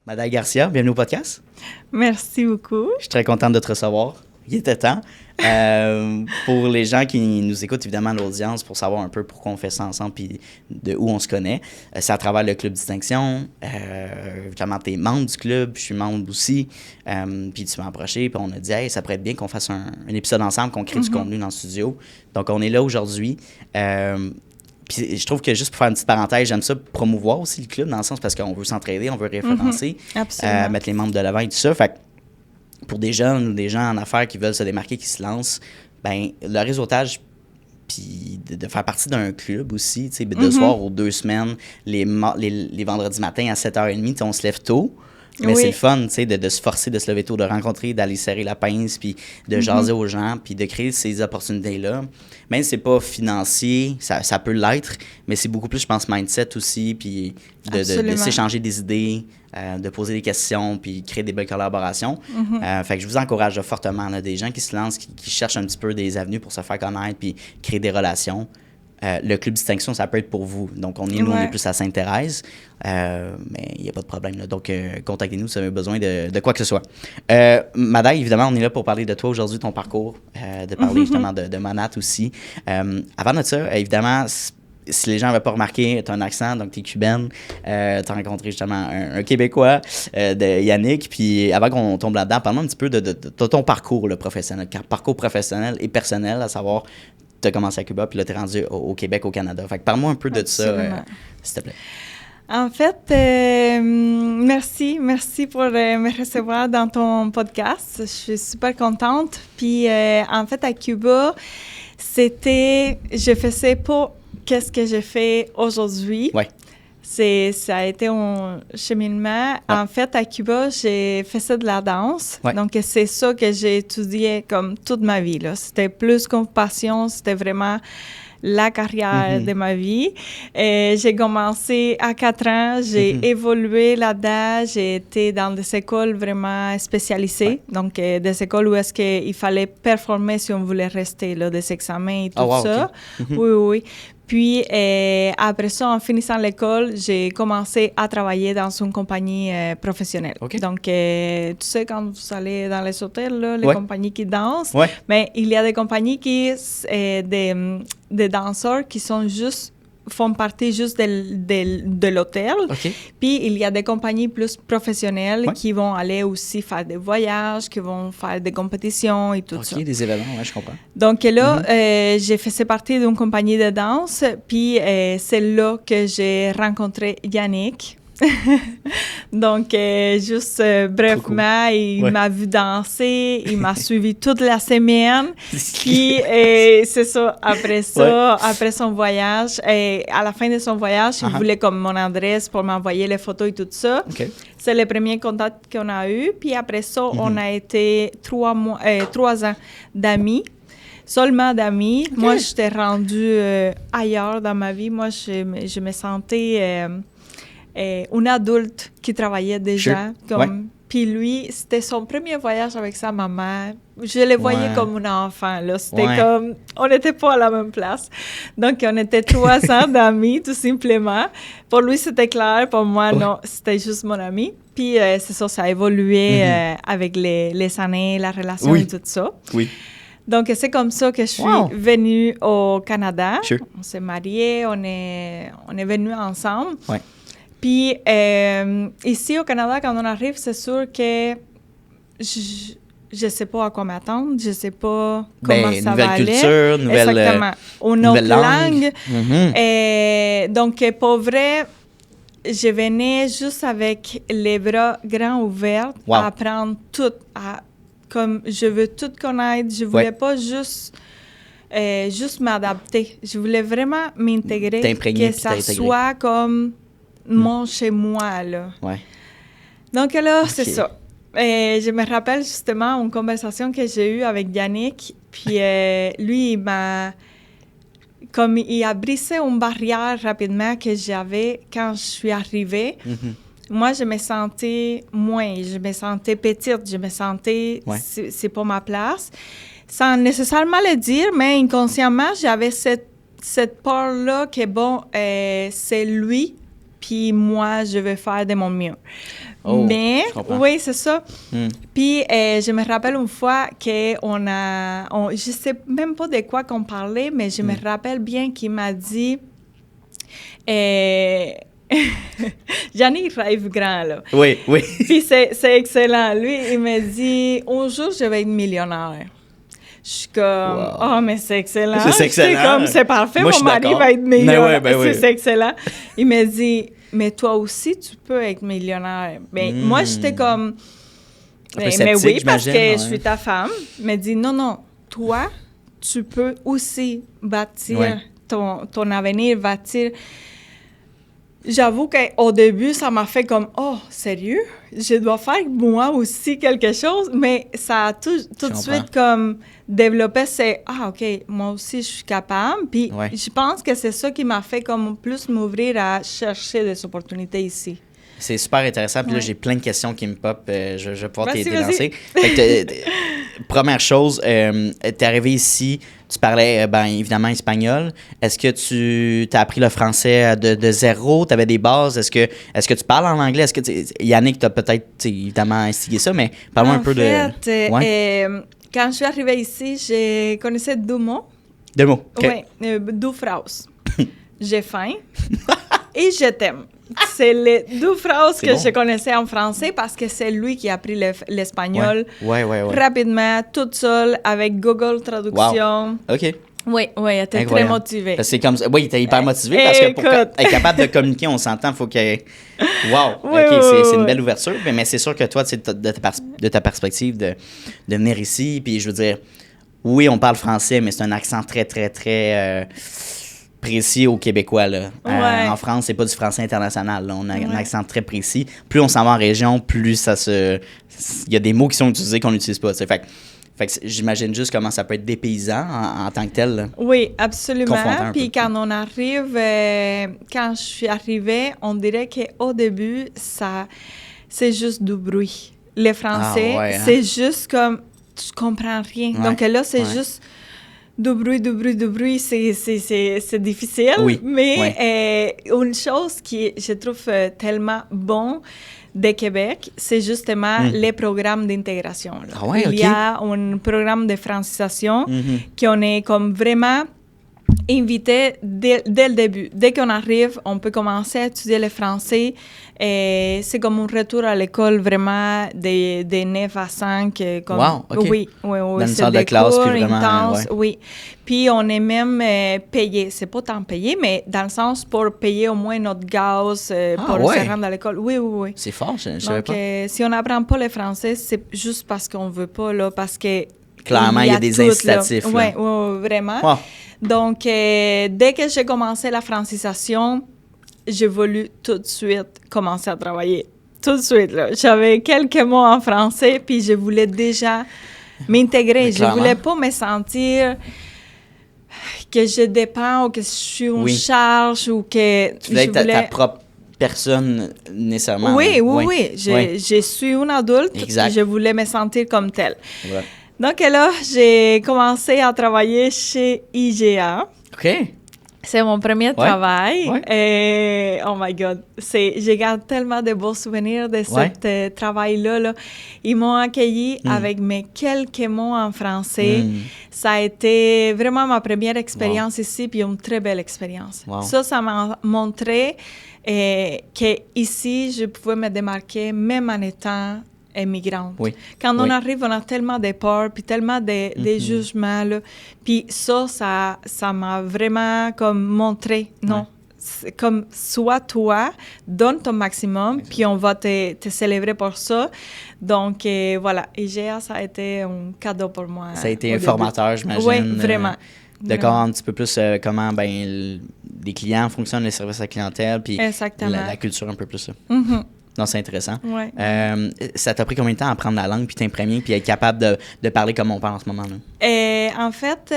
Madame Garcia, bienvenue au podcast. Merci beaucoup. Je suis très contente de te recevoir. Il était temps. Pour les gens qui nous écoutent, évidemment, l'audience, pour savoir un peu pourquoi on fait ça ensemble puis de où on se connaît, c'est à travers le Club Distinction. Évidemment, tu es membre du club, je suis membre aussi. Puis tu m'as approché, puis on a dit, hey, ça pourrait être bien qu'on fasse un épisode ensemble, qu'on crée du contenu dans le studio. Donc, on est là aujourd'hui. Puis je trouve que juste pour faire une petite parenthèse, j'aime ça promouvoir aussi le club, dans le sens parce qu'on veut s'entraider, on veut référencer, mettre les membres de l'avant et tout ça. Fait que pour des jeunes ou des gens en affaires qui veulent se démarquer, qui se lancent, ben le réseautage, puis de faire partie d'un club aussi, tu sais, de soir aux 2 semaines, les vendredis matins à 7h30, on se lève tôt. Mais c'est le fun, tu sais, de se forcer, de se lever tôt, de rencontrer, d'aller serrer la pince, puis de jaser aux gens, puis de créer ces opportunités-là. Même si c'est pas financier, ça peut l'être, mais c'est beaucoup plus, je pense, mindset aussi, puis de s'échanger des idées, de poser des questions, puis créer des belles collaborations. Fait que je vous encourage fortement, là, des gens qui se lancent, qui cherchent un petit peu des avenues pour se faire connaître, puis créer des relations. Le Club Distinction, ça peut être pour vous. Donc, nous, on est plus à Sainte-Thérèse, mais il n'y a pas de problème. Là. Donc, contactez-nous si vous avez besoin de quoi que ce soit. Madame, évidemment, on est là pour parler de toi aujourd'hui, ton parcours, de parler justement de Monat aussi. Avant de ça, évidemment, si les gens n'avaient pas remarqué, tu as un accent, donc tu es cubaine. Tu as rencontré justement un Québécois, de Yannick. Puis avant qu'on tombe là-dedans, parlons un petit peu de ton parcours professionnel, parcours professionnel et personnel, à savoir, tu as commencé à Cuba, puis là, tu es rendu au Québec, au Canada. Fait que parle-moi un peu de ça, s'il te plaît. En fait, merci pour me recevoir dans ton podcast. Je suis super contente. Puis, en fait, à Cuba, je faisais pas qu'est-ce que j'ai fait aujourd'hui. Ouais. Ça a été un cheminement. Ouais. En fait, à Cuba, j'ai fait de la danse. Ouais. Donc, c'est ça que j'ai étudié comme toute ma vie, là. C'était plus qu'une passion, c'était vraiment la carrière de ma vie. Et j'ai commencé à 4 ans, j'ai évolué là-dedans, j'ai été dans des écoles vraiment spécialisées, donc des écoles où est-ce qu'il fallait performer si on voulait rester, là, des examens et tout ça. Okay. Oui. Puis, après ça, en finissant l'école, j'ai commencé à travailler dans une compagnie professionnelle. Okay. Donc, tu sais, quand vous allez dans les hôtels, là, les compagnies qui dansent, mais il y a des compagnies des danseurs qui font partie juste de l'hôtel. Okay. Puis, il y a des compagnies plus professionnelles qui vont aller aussi faire des voyages, qui vont faire des compétitions et tout ça. OK, des événements, je comprends. Donc là, j'ai fait partie d'une compagnie de danse, puis c'est là que j'ai rencontré Yannick. Donc, brièvement, il m'a vu danser, il m'a suivi toute la semaine. Puis, c'est ça, après son voyage, à la fin de son voyage, il voulait comme mon adresse pour m'envoyer les photos et tout ça. Okay. C'est le premier contact qu'on a eu. Puis après ça, on a été 3 ans d'amis. Seulement d'amis. Okay. Moi, j'étais rendue ailleurs dans ma vie. Moi, je me sentais... une adulte qui travaillait déjà. Puis lui, c'était son premier voyage avec sa maman. Je le voyais comme un enfant. Là. C'était comme... On n'était pas à la même place. Donc, on était 3 ans d'amis, tout simplement. Pour lui, c'était clair. Pour moi, non, c'était juste mon ami. Puis, c'est ça a évolué avec les années, la relation et tout ça. Oui. Donc, c'est comme ça que je suis venue au Canada. Sure. On s'est mariés, on est venus ensemble. Oui. Puis, ici au Canada, quand on arrive, c'est sûr que je ne sais pas à quoi m'attendre. Je ne sais pas comment ça va aller. Nouvelle culture, une autre langue. Et donc, pour vrai, je venais juste avec les bras grands ouverts à apprendre tout. Comme je veux tout connaître. Je ne voulais pas juste m'adapter. Je voulais vraiment m'intégrer. Que ça soit comme... mon chez moi, là. Ouais. Donc là, c'est ça. Et je me rappelle justement une conversation que j'ai eue avec Yannick, puis lui, il a brisé une barrière rapidement que j'avais quand je suis arrivée. Moi, je me sentais je me sentais petite, je me sentais, c'est pas ma place. Sans nécessairement le dire, mais inconsciemment, j'avais cette peur-là que, c'est lui, puis moi, je vais faire de mon mieux. Oh, mais, je comprends. oui, c'est ça. Hmm. Puis, je me rappelle une fois je sais même pas de quoi qu'on parlait, mais je me rappelle bien qu'il m'a dit, Yannick rêve grand, là. Oui, oui. Puis c'est excellent. Lui, il m'a dit, un jour, je vais être millionnaire. Je suis comme, Wow. oh, mais c'est excellent. C'est excellent. C'est parfait, Moi, je mon suis mari d'accord. va être millionnaire. Ben oui. C'est excellent. Il m'a dit, mais toi aussi, tu peux être millionnaire. Ben, moi, j'étais comme, Un peu mais sceptique, oui, parce que j'imagine, je suis ta femme. Il m'a dit, non, toi, tu peux aussi bâtir ton avenir, bâtir. J'avoue qu'au début, ça m'a fait comme, oh, sérieux? Je dois faire moi aussi quelque chose, mais ça a tout de suite comme développé, OK, moi aussi, je suis capable. Puis je pense que c'est ça qui m'a fait comme plus m'ouvrir à chercher des opportunités ici. C'est super intéressant. Puis là, j'ai plein de questions qui me pop. Je vais pouvoir Vas-y. Fait que première chose, t'es arrivé ici, tu parlais évidemment espagnol. Est-ce que tu as appris le français de zéro? Tu avais des bases? Est-ce que tu parles en anglais? Est-ce que Yannick t'a peut-être évidemment instigé ça, mais parle-moi un peu de... Quand je suis arrivée ici, je connaissais deux mots. Deux mots? Okay. Oui, deux phrases. J'ai faim et je t'aime. C'est les deux phrases que je connaissais en français parce que c'est lui qui a appris l'espagnol rapidement, toute seule, avec Google Traduction. Wow. OK. Oui, il était très motivé. C'est comme ça. Oui, il était hyper motivé parce que pour être capable de communiquer, on s'entend, il faut qu'il... Wow! C'est une belle ouverture. Mais c'est sûr que toi, de ta perspective de venir ici, puis je veux dire, oui, on parle français, mais c'est un accent très, très, très... précis aux Québécois. Là. En France, c'est pas du français international. Là. On a un accent très précis. Plus on s'en va en région, plus ça se... Il y a des mots qui sont utilisés qu'on n'utilise pas. Fait que j'imagine juste comment ça peut être dépaysant en tant que tel. Là. Oui, absolument. Puis quand on arrive... quand je suis arrivée, on dirait qu'au début, c'est juste du bruit. Le français, c'est juste comme... Tu comprends rien. Donc là, c'est juste... Du bruit, c'est difficile. Mais une chose qui je trouve tellement bon de Québec, c'est justement les programmes d'intégration. Il y a un programme de francisation qu'on est comme vraiment invité dès le début. Dès qu'on arrive, on peut commencer à étudier le français. Et c'est comme un retour à l'école vraiment de 9 à 5. Comme, Oui. Dans une salle de classe, puis vraiment... intense, oui. Puis on est même payé. C'est pas tant payé, mais dans le sens pour payer au moins notre gaz pour se rendre à l'école. Oui. C'est fort, je savais pas. Donc, si on n'apprend pas le français, c'est juste parce qu'on veut pas, là, parce que... Clairement, il y a des incitatifs. Oui, vraiment. Wow. Donc, dès que j'ai commencé la francisation, j'ai voulu tout de suite commencer à travailler. Tout de suite, là. J'avais quelques mots en français, puis je voulais déjà m'intégrer. Je voulais pas me sentir que je dépends ou que je suis une charge ou que... Tu voulais être ta propre personne, nécessairement. Oui. Je suis une adulte et je voulais me sentir comme telle. Ouais. Donc là, j'ai commencé à travailler chez IGA. OK. C'est mon premier travail. Et, oh my God, je garde tellement de beaux souvenirs de ce travail-là. Là. Ils m'ont accueilli avec mes quelques mots en français. Ça a été vraiment ma première expérience ici, puis une très belle expérience. Ça m'a montré qu'ici, je pouvais me démarquer même en étant immigrante. Quand on arrive, on a tellement de peurs, puis tellement de jugements, là. Puis ça m'a vraiment comme montré, non, comme sois toi, donne ton maximum, puis on va te célébrer pour ça. Donc, voilà, IGA, ça a été un cadeau pour moi. Ça a été un formateur, j'imagine. Oui, vraiment. De comprendre un petit peu plus comment les clients fonctionnent, les services à la clientèle, puis la culture un peu plus. Non, c'est intéressant. Ça t'a pris combien de temps à apprendre la langue, puis t'imprégner, puis être capable de parler comme on parle en ce moment-là? En fait,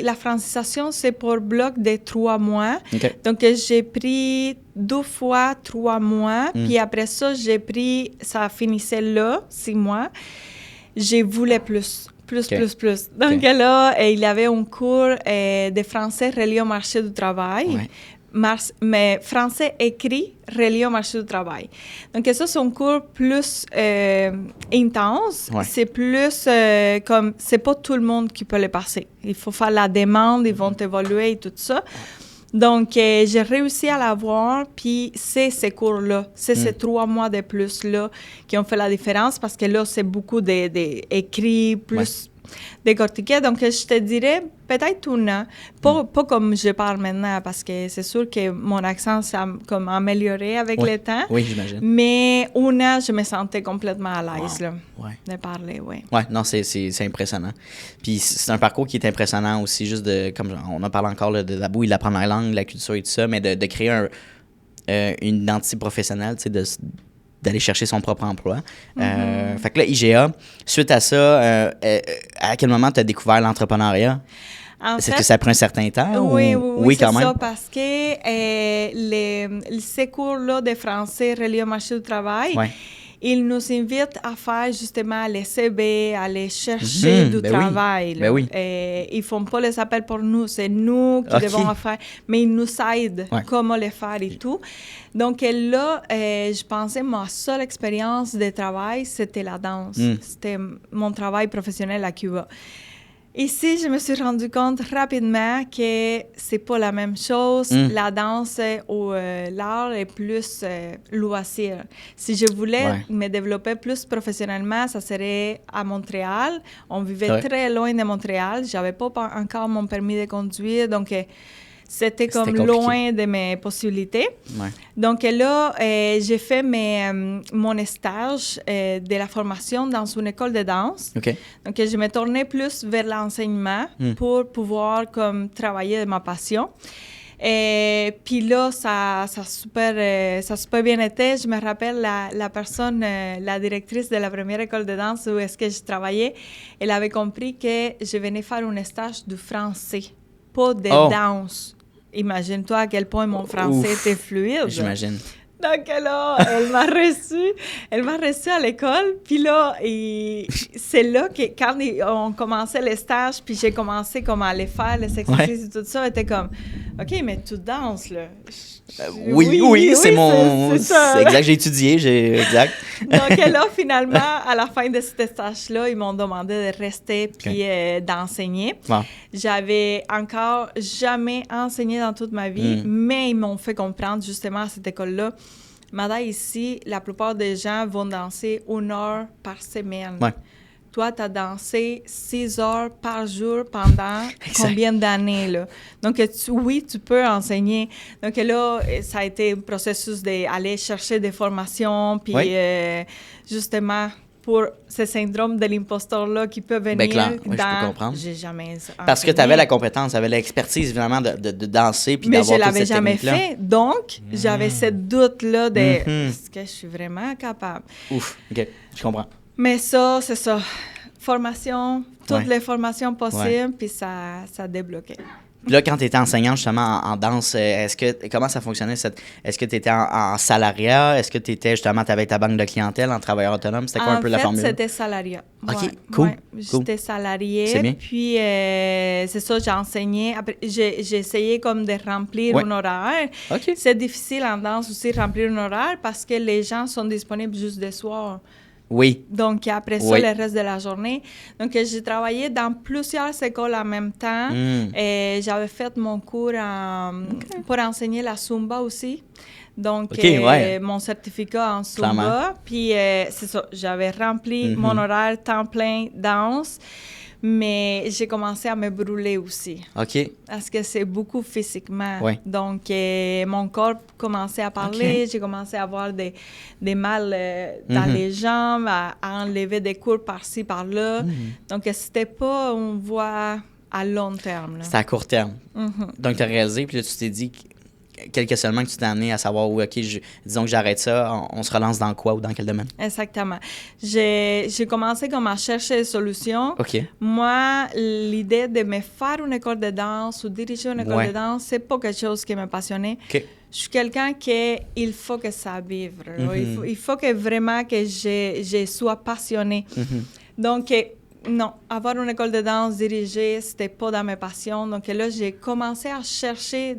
la francisation, c'est pour bloc de 3 mois. Donc, j'ai pris 2 fois 3 mois, puis après ça, ça finissait là, 6 mois. Je voulais plus. Donc là, il y avait un cours de français relié au marché du travail. mais français écrit relié au marché du travail. Donc, ça, c'est un cours plus intense. Ouais. C'est plus comme, c'est pas tout le monde qui peut le passer. Il faut faire la demande, ils vont évoluer et tout ça. Donc, j'ai réussi à l'avoir, puis c'est ces cours-là, c'est ces 3 mois de plus-là qui ont fait la différence, parce que là, c'est beaucoup d'écrits, plus décortiqués. Donc, je te dirais peut-être un an, pas comme je parle maintenant, parce que c'est sûr que mon accent s'est comme amélioré avec le temps. Oui, j'imagine. Mais un an, je me sentais complètement à l'aise là, de parler, oui. Oui, non, c'est impressionnant. Puis c'est un parcours qui est impressionnant aussi, juste de, comme on a parlé encore là, de la bouille, d'apprendre la langue, la culture et tout ça, mais de créer une identité professionnelle, tu sais, d'aller chercher son propre emploi. Fait que là, IGA, suite à ça, à quel moment tu as découvert l'entrepreneuriat? Est-ce que ça prend un certain temps? Oui, quand c'est même. ça, parce que ces cours-là de français reliés au marché du travail, ils nous invitent à faire justement les CV, à aller chercher du travail. Ben oui. Ils ne font pas les appels pour nous, c'est nous qui devons le faire, mais ils nous aident comment le faire et tout. Donc là, je pensais que ma seule expérience de travail, c'était la danse. C'était mon travail professionnel à Cuba. Ici, je me suis rendu compte rapidement que c'est pas la même chose. La danse ou l'art est plus loisir. Si je voulais me développer plus professionnellement, ça serait à Montréal. On vivait très loin de Montréal. J'avais pas encore mon permis de conduire, donc c'était comme loin de mes possibilités. Donc là, j'ai fait mon stage de la formation dans une école de danse. Donc, je me tournais plus vers l'enseignement pour pouvoir comme travailler de ma passion. Et puis là, ça a super bien été. Je me rappelle la personne, la directrice de la première école de danse où est-ce que je travaillais, elle avait compris que je venais faire un stage de français, pas de danse. Imagine-toi à quel point mon français était fluide. J'imagine. Donc là, elle m'a reçue à l'école. Puis là, c'est là que quand on commençait les stages, puis j'ai commencé comme à aller faire les exercices et tout ça, elle était comme, OK, mais tu danses, là. Oui, c'est exact, j'ai étudié, exact. Donc là, finalement, à la fin de cet stage-là, ils m'ont demandé de rester puis d'enseigner. J'avais encore jamais enseigné dans toute ma vie, mais ils m'ont fait comprendre justement à cette école-là, Madame, ici, la plupart des gens vont danser 1 heure par semaine. Toi, tu as dansé 6 heures par jour pendant combien d'années, là? Donc, tu peux enseigner. Donc, là, ça a été un processus d'aller chercher des formations, puis justement, pour ce syndrome de l'imposteur-là qui peut venir je peux comprendre. J'ai jamais Parce que tu avais la compétence, tu avais l'expertise, vraiment, de danser, puis d'avoir toute cette technique-là. Mais je l'avais jamais fait, donc j'avais ce doute-là de est-ce que je suis vraiment capable? Ouf, OK, je comprends. Mais ça, c'est ça. Formation, toutes les formations possibles, puis ça a débloqué. Puis là, quand tu étais enseignant justement en danse, comment ça fonctionnait? Est-ce que tu étais en salariat? Est-ce que tu étais justement, tu avais ta banque de clientèle en travailleur autonome? C'était quoi un peu la formule? En fait, c'était salariat. OK, cool. J'étais salariée. C'est bien. Puis, c'est ça, j'ai enseigné. Après, j'ai essayé comme de remplir un horaire. C'est difficile en danse aussi, remplir un horaire, parce que les gens sont disponibles juste le soir. Donc, après ça, le reste de la journée. Donc, j'ai travaillé dans plusieurs écoles en même temps. Et j'avais fait mon cours pour enseigner la Zumba aussi. Donc, mon certificat en Zumba. Clairement. Puis, c'est ça, j'avais rempli mon horaire temps plein danse. Mais j'ai commencé à me brûler aussi. Parce que c'est beaucoup physiquement. Donc, mon corps commençait à parler. J'ai commencé à avoir des mal dans les jambes, à enlever des cours par-ci, par-là. Donc, c'était pas une voie à long terme. C'était à court terme. Donc, tu as réalisé, puis là, tu t'es dit quelques seulement que tu t'es amené à savoir où, disons que j'arrête ça, on se relance dans quoi ou dans quel domaine? Exactement. J'ai commencé comme à chercher des solutions. Moi, l'idée de me faire une école de danse ou diriger une école de danse, c'est pas quelque chose qui me passionnait. Je suis quelqu'un il faut que ça vive. Il faut que vraiment que je sois passionnée. Donc, non, avoir une école de danse dirigée, c'était pas dans mes passions. Donc là, j'ai commencé à chercher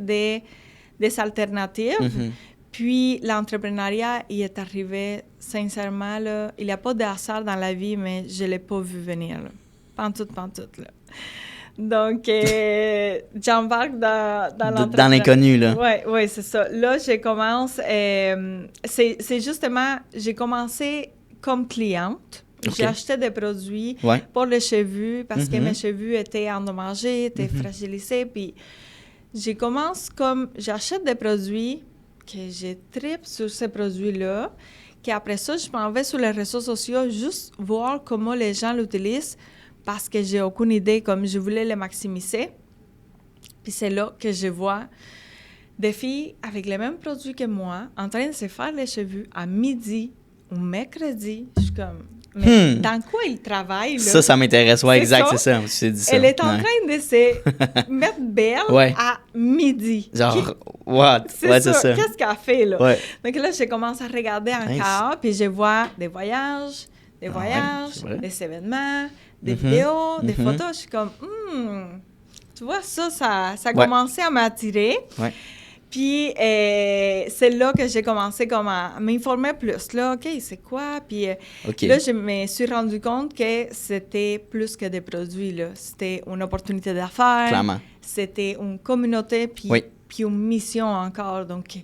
des alternatives. Puis l'entrepreneuriat, il est arrivé, sincèrement, là, il n'y a pas de hasard dans la vie, mais je ne l'ai pas vu venir. Là. Pantoute, là. Donc, j'embarque dans l'entrepreneuriat. Dans l'inconnu, là. Oui, c'est ça. Là, je commence... c'est justement... J'ai commencé comme cliente. J'ai acheté des produits pour les cheveux parce que mes cheveux étaient endommagés, étaient fragilisés. Puis, j'ai commencé comme... J'achète des produits... que je tripe sur ces produits-là, qu'après ça, je m'en vais sur les réseaux sociaux juste voir comment les gens l'utilisent parce que j'ai aucune idée, comme je voulais les maximiser. Puis c'est là que je vois des filles avec les mêmes produits que moi en train de se faire les cheveux à midi ou mercredi. Je suis comme... Mais dans quoi il travaille, là? Ça m'intéresse. Oui, exact, c'est ça. Tu t'es dit ça. Elle est en train de se mettre belle à midi. Genre, what? C'est ça. Qu'est-ce qu'elle fait, là? Donc là, je commence à regarder encore, puis je vois des voyages, des événements, des vidéos, des photos. Je suis comme, tu vois, ça a commencé à m'attirer. Puis, c'est là que j'ai commencé comme à m'informer plus. Là, OK, c'est quoi? Puis là, je me suis rendu compte que c'était plus que des produits. Là. C'était une opportunité d'affaires. Clairement. C'était une communauté, puis une mission encore. Donc,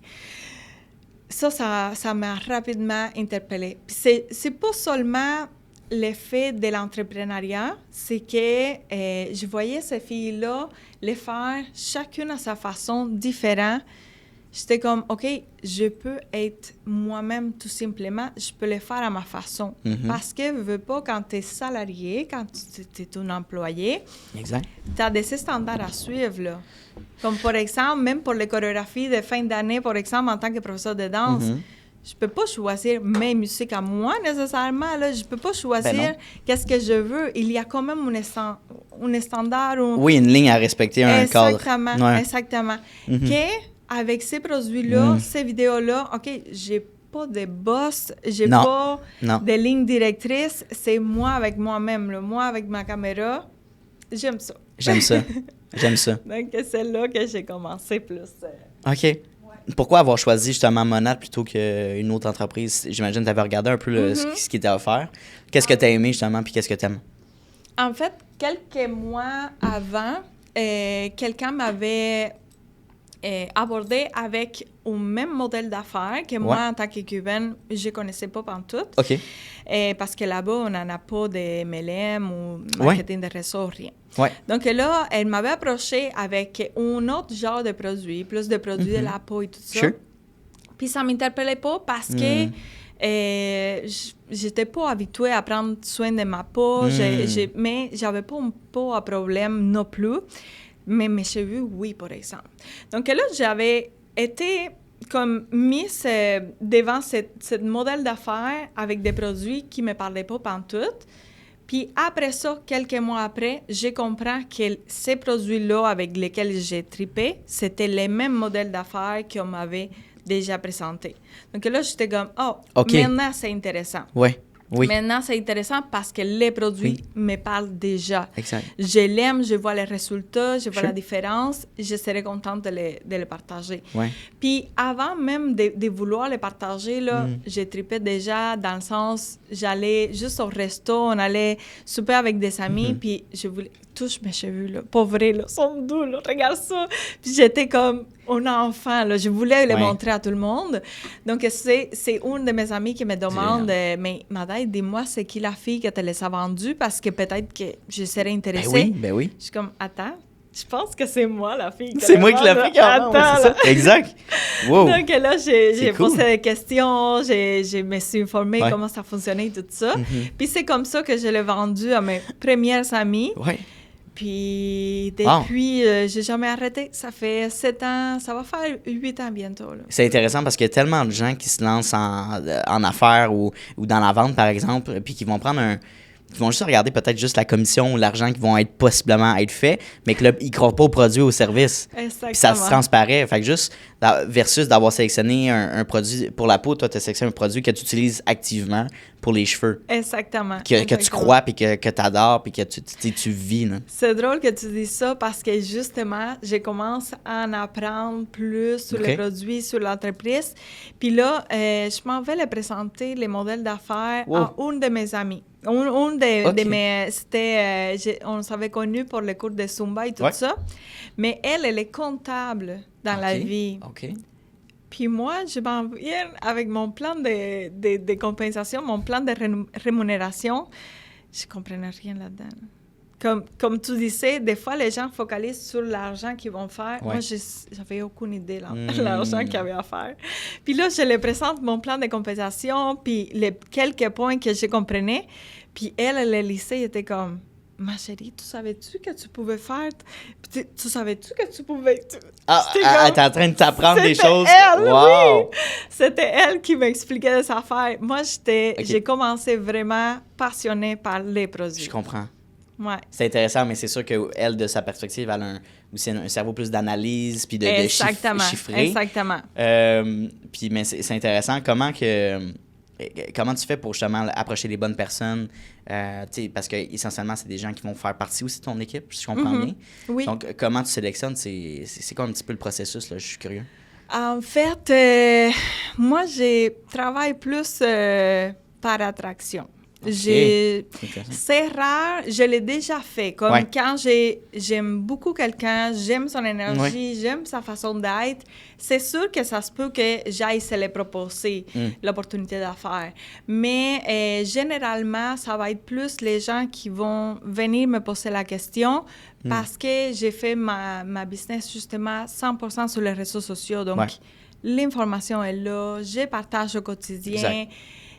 ça m'a rapidement interpellée. Puis c'est pas seulement l'effet de l'entrepreneuriat, c'est que je voyais ces filles-là les faire chacune à sa façon différente. J'étais comme, OK, je peux être moi-même tout simplement, je peux le faire à ma façon. Parce que, veux pas, quand tu es salarié, quand tu es un employé, tu as des standards à suivre, là. Comme par exemple, même pour les chorégraphies de fin d'année, par exemple, en tant que professeur de danse, je peux pas choisir mes musiques à moi, nécessairement. Là. Je peux pas choisir qu'est-ce que je veux. Il y a quand même un standard. Oui, une ligne à respecter, un cadre. Exactement. Qu'avec ces produits-là, ces vidéos-là, OK, j'ai pas de boss, j'ai pas de ligne directrice. C'est moi avec moi-même, là. Moi avec ma caméra. J'aime ça. J'aime ça. Donc, c'est là que j'ai commencé plus. OK. Pourquoi avoir choisi justement Monat plutôt qu'une autre entreprise? J'imagine que tu avais regardé un peu ce qui était offert. Qu'est-ce que tu as aimé justement, puis qu'est-ce que tu aimes? En fait, quelques mois avant, quelqu'un m'avait abordé avec un même modèle d'affaires que moi, en tant que Cubaine, je ne connaissais pas pantoute. OK. Parce que là-bas, on n'en a pas de MLM ou marketing de réseau, rien. Donc là, elle m'avait approché avec un autre genre de produit, plus de produits de la peau et tout ça. Puis ça ne m'interpellait pas parce que j'étais pas habituée à prendre soin de ma peau, mais j'avais pas une peau à problème non plus. Mais mes cheveux, oui, par exemple. Donc là, j'avais été comme mise devant ce modèle d'affaires avec des produits qui ne me parlaient pas pantoute. Puis après ça, quelques mois après, je comprends que ces produits-là avec lesquels j'ai trippé, c'était les mêmes modèles d'affaires qu'on m'avait déjà présentés. Donc là, j'étais comme, maintenant, c'est intéressant. Oui. Maintenant, c'est intéressant parce que les produits me parlent déjà. Exact. Je l'aime, je vois les résultats, je vois la différence. Je serais contente de les partager. Puis avant même de vouloir les partager, là, je tripais déjà dans le sens, j'allais juste au resto, on allait souper avec des amis, puis je voulais... Touche mes cheveux, là. Pas vrai, là. Ils sont doux, là. Regarde ça. Puis j'étais comme un enfant, là. Je voulais les montrer à tout le monde. Donc, c'est une de mes amies qui me demande, mais Madaï, dis-moi, c'est qui la fille que tu les as vendues parce que peut-être que je serais intéressée. Ben oui. Je suis comme, attends, je pense que c'est moi la fille. C'est moi qui la fille. Attends, c'est ça. Exact. Wow. Donc là, j'ai posé des questions, je me suis informée comment ça fonctionnait et tout ça. Puis c'est comme ça que je l'ai vendu à mes premières amies. Puis depuis, j'ai jamais arrêté. Ça fait 7 ans, ça va faire 8 ans bientôt. Là. C'est intéressant parce qu'il y a tellement de gens qui se lancent en affaires ou dans la vente, par exemple, puis qui vont prendre qui vont juste regarder peut-être juste la commission ou l'argent qui vont être possiblement être fait, mais que là, ils ne croient pas au produit ou au service. Exactement. Puis ça se transparaît. Fait que juste versus d'avoir sélectionné un produit pour la peau, toi, tu as sélectionné un produit que tu utilises activement pour les cheveux. Exactement. Que tu crois, puis que tu adores, puis que tu vis. Là. C'est drôle que tu dises ça parce que justement, je commence à en apprendre plus sur les produits, sur l'entreprise. Puis là, je m'en vais le présenter, les modèles d'affaires, à une de mes amies. Une de mes... on s'avait connus pour les cours de Zumba et tout ça. Mais elle est comptable dans la vie. OK. Puis moi, je m'en viens avec mon plan de compensation, mon plan de rémunération. Je ne comprenais rien là-dedans. Comme tu disais, des fois, les gens focalisent sur l'argent qu'ils vont faire. Moi, je n'avais aucune idée de l'argent qu'il y avait à faire. Puis là, je leur présente mon plan de compensation, puis les quelques points que je comprenais. Puis elle, le lycée, était comme... Ma chérie, tu savais-tu que tu pouvais faire... Tu savais-tu que tu pouvais... Elle est en train de t'apprendre des choses. Elle, wow! Oui. C'était elle qui m'expliquait des affaires. Moi, j'ai commencé vraiment passionnée par les produits. Je comprends. Ouais. C'est intéressant, mais c'est sûr qu'elle, de sa perspective, elle a aussi un cerveau plus d'analyse puis de chiffrer. Exactement. Puis, mais c'est intéressant. Comment tu fais pour justement approcher les bonnes personnes? Parce que essentiellement, c'est des gens qui vont faire partie aussi de ton équipe, si je comprends bien. Oui. Donc, comment tu sélectionnes? C'est quoi un petit peu le processus? Là? Je suis curieux. En fait, moi, je travaille plus par attraction. Okay. C'est rare, je l'ai déjà fait. Comme quand j'aime beaucoup quelqu'un, j'aime son énergie, j'aime sa façon d'être, c'est sûr que ça se peut que j'aille se le proposer, l'opportunité d'affaires. Mais généralement, ça va être plus les gens qui vont venir me poser la question parce que j'ai fait ma business justement 100% sur les réseaux sociaux. Donc, l'information est là, je partage au quotidien. Exact.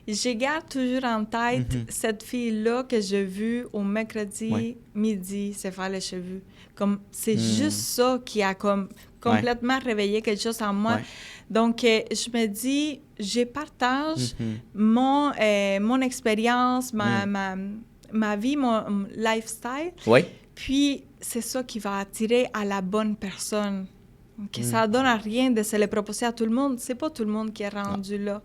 Je garde toujours en tête cette fille-là que j'ai vue au mercredi midi se faire les cheveux. Comme, c'est juste ça qui a comme complètement réveillé quelque chose en moi. Donc, je me dis, je partage mon expérience, ma vie, mon lifestyle. Puis, c'est ça qui va attirer à la bonne personne. Okay? Ça ne donne à rien de se le proposer à tout le monde. C'est pas tout le monde qui est rendu là.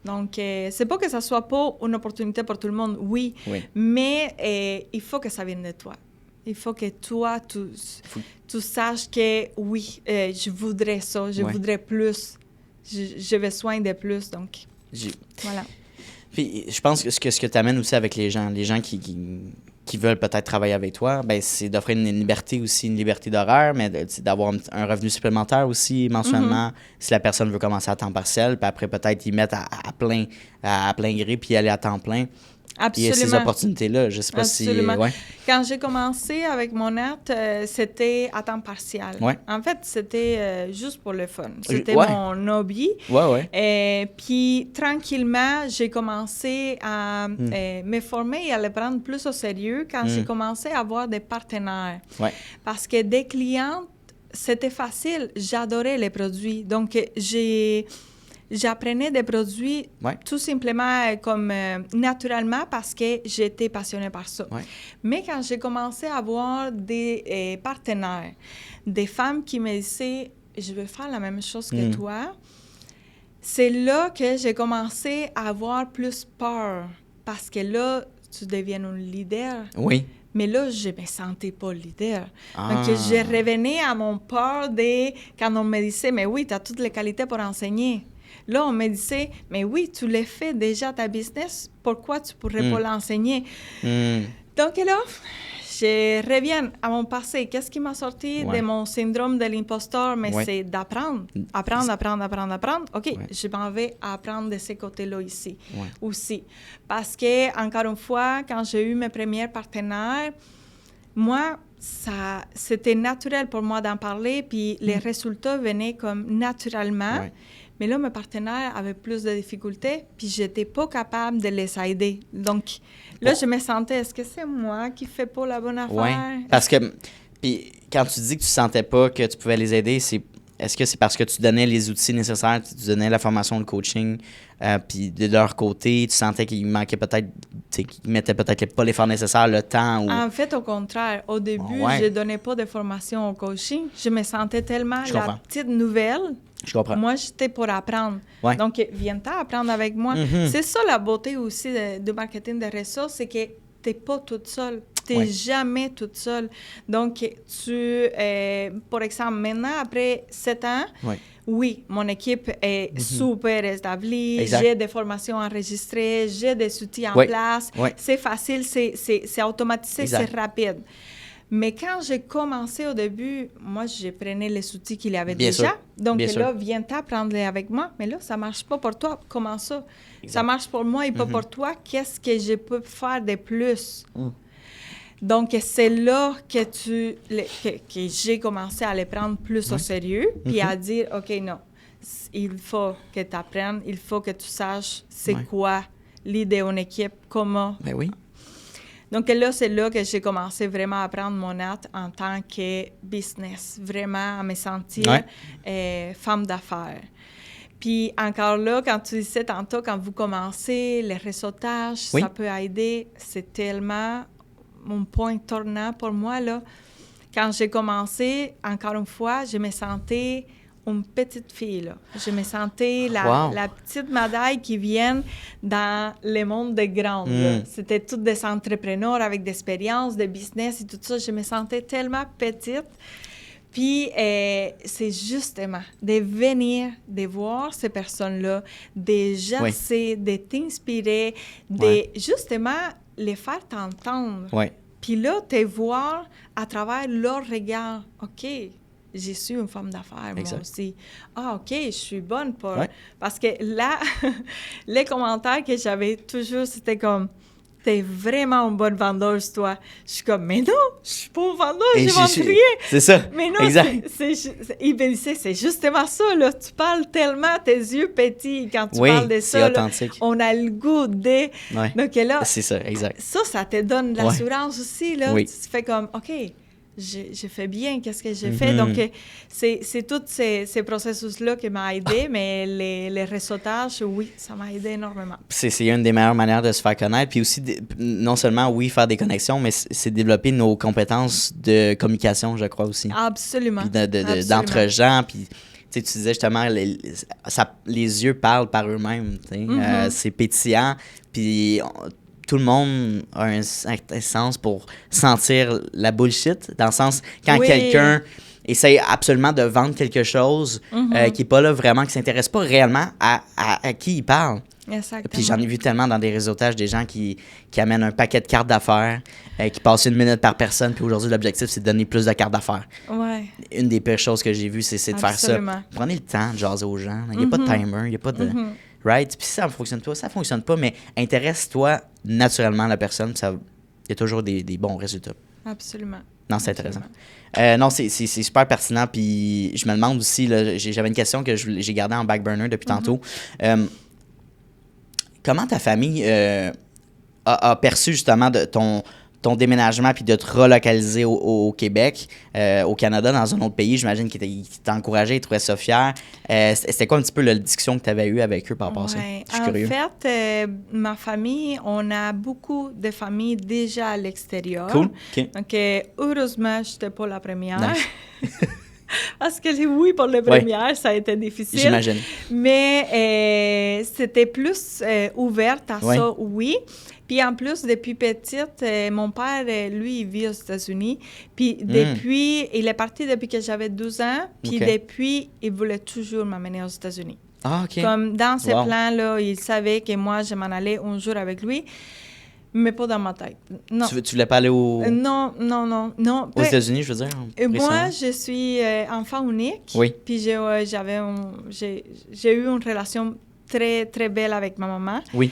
Donc, c'est pas que ça soit pas une opportunité pour tout le monde, oui. Mais il faut que ça vienne de toi. Il faut que toi, tu saches que oui, je voudrais ça, je voudrais plus, je veux soin de plus, donc voilà. Puis, je pense que ce que tu amènes aussi avec les gens qui veulent peut-être travailler avec toi, ben c'est d'offrir une liberté aussi, une liberté d'horaire, mais d'avoir un revenu supplémentaire aussi mensuellement si la personne veut commencer à temps partiel, puis après peut-être y mettre à plein gré puis y aller à temps plein. Absolument. Il y a ces opportunités-là. Je ne sais pas Absolument. si... Quand j'ai commencé avec mon art, c'était à temps partiel. En fait, c'était juste pour le fun. C'était mon hobby. Et puis, tranquillement, j'ai commencé à me former et à le prendre plus au sérieux quand j'ai commencé à avoir des partenaires. Parce que des clients, c'était facile. J'adorais les produits. Donc, j'apprenais des produits tout simplement comme naturellement parce que j'étais passionnée par ça. Mais quand j'ai commencé à avoir des partenaires, des femmes qui me disaient « Je veux faire la même chose que toi », c'est là que j'ai commencé à avoir plus peur parce que là, tu deviens un leader. Mais là, je ne me sentais pas leader. Donc, je revenais à mon peur quand on me disait « Mais oui, tu as toutes les qualités pour enseigner ». Là, on me disait, mais oui, tu l'as fait déjà ta business, pourquoi tu pourrais pas l'enseigner? Donc là, je reviens à mon passé. Qu'est-ce qui m'a sorti de mon syndrome de l'imposteur? Mais c'est d'apprendre. Apprendre. OK, je m'en vais apprendre de ce côté-là ici aussi. Parce que, encore une fois, quand j'ai eu mes premiers partenaires, moi, c'était naturel pour moi d'en parler, puis les résultats venaient comme naturellement. Mais là, mes partenaires avaient plus de difficultés, puis je n'étais pas capable de les aider. Donc, là, je me sentais, est-ce que c'est moi qui ne fais pas la bonne affaire? Parce que, puis quand tu dis que tu ne sentais pas que tu pouvais les aider, c'est est-ce que c'est parce que tu donnais les outils nécessaires, tu donnais la formation, le coaching, puis de leur côté, tu sentais qu'il manquait peut-être, qu'ils mettaient peut-être pas l'effort nécessaire, le temps? Ou... En fait, au contraire, au début, je ne donnais pas de formation au coaching. Je me sentais tellement la petite nouvelle. Je comprends. Moi, j'étais pour apprendre. Ouais. Donc, viens-t'en apprendre avec moi. Mm-hmm. C'est ça la beauté aussi du marketing de réseau, c'est que tu n'es pas toute seule. Tu n'es jamais toute seule. Donc, par exemple, maintenant, après 7 ans, oui, mon équipe est super établie. Exact. J'ai des formations enregistrées, j'ai des outils en place. C'est facile, c'est automatisé, c'est rapide. Mais quand j'ai commencé au début, moi, je prenais les outils qu'il y avait déjà. Sûr. Donc là, viens t'apprendre avec moi. Mais là, ça ne marche pas pour toi. Comment ça? Exact. Ça marche pour moi et pas pour toi. Qu'est-ce que je peux faire de plus? Donc, c'est là que j'ai commencé à les prendre plus au sérieux, puis à dire, OK, non, il faut que tu apprennes, il faut que tu saches c'est quoi l'idée en équipe, comment. Ben oui. Donc là, c'est là que j'ai commencé vraiment à prendre mon art en tant que business, vraiment à me sentir femme d'affaires. Puis encore là, quand tu disais tantôt, quand vous commencez, les réseautages, ça peut aider, c'est tellement mon point tournant pour moi, là. Quand j'ai commencé, encore une fois, je me sentais une petite fille, là. Je me sentais la petite médaille qui vient dans le monde des grandes. C'était toutes des entrepreneurs avec de l'expérience, de business et tout ça. Je me sentais tellement petite. Puis, c'est justement de venir, de voir ces personnes-là, de jaser, de t'inspirer, de justement les faire t'entendre. Puis là, te voir à travers leur regard. OK, je suis une femme d'affaires, moi aussi. Ah, OK, je suis bonne pour... Parce que là, les commentaires que j'avais toujours, c'était comme... T'es vraiment une bonne vendeuse, toi. Je suis comme, mais non, je suis pas une vendeuse, je vends rien. C'est ça. Mais non, il me disait, c'est justement ça, là. Tu parles tellement, tes yeux pétillent quand tu parles de ça. Oui, c'est authentique. On a le goût de... Donc là... C'est ça, exact. Ça te donne l'assurance aussi, là. Tu te fais comme, OK... J'ai fait bien, qu'est-ce que j'ai fait? Donc, c'est tous ces processus-là qui m'ont aidé, mais les réseautages, oui, ça m'a aidé énormément. C'est une des meilleures manières de se faire connaître. Puis aussi, non seulement, oui, faire des connexions, mais c'est développer nos compétences de communication, je crois aussi. Absolument. Puis d'entre gens, puis... Tu disais justement, les yeux parlent par eux-mêmes. C'est pétillant, puis... Tout le monde a un sens pour sentir la bullshit, dans le sens, quand quelqu'un essaye absolument de vendre quelque chose qui n'est pas là vraiment, qui ne s'intéresse pas réellement à qui il parle. Exactement. Puis j'en ai vu tellement dans des réseautages, des gens qui amènent un paquet de cartes d'affaires, qui passent 1 minute par personne, puis aujourd'hui, l'objectif, c'est de donner plus de cartes d'affaires. Une des pires choses que j'ai vues, c'est de faire ça. Prenez le temps de jaser aux gens. Il n'y a pas de timer, il n'y a pas de... Right? Puis si ça ne fonctionne pas, ça ne fonctionne pas, mais intéresse-toi naturellement à la personne, il y a toujours des bons résultats. Absolument. Non, c'est intéressant. Non, c'est super pertinent. Puis je me demande aussi, là, j'avais une question que j'ai gardée en back burner depuis tantôt. Comment ta famille a perçu justement de ton déménagement puis de te relocaliser au Québec, au Canada, dans un autre pays? J'imagine qu'ils t'encourageaient, ils trouvaient ça fier. C'était quoi un petit peu la discussion que tu avais eue avec eux par rapport à ça? Je suis curieux. En fait, ma famille, on a beaucoup de familles déjà à l'extérieur. Cool. Okay. Donc, heureusement, je n'étais pas la première. Nice. Parce que oui, pour les premières, ça a été difficile. J'imagine. Mais c'était plus ouverte à ça, oui. Puis en plus, depuis petite, mon père, lui, il vit aux États-Unis. Puis depuis, il est parti depuis que j'avais 12 ans. Puis depuis, il voulait toujours m'amener aux États-Unis. Ah, OK. Comme dans ses plans-là, il savait que moi, je m'en allais un jour avec lui. Mais pas dans ma tête. Non. Tu voulais pas aller au... Non. Aux États-Unis, je veux dire. Moi, je suis enfant unique. Oui. Puis j'ai eu une relation très, très belle avec ma maman. Oui.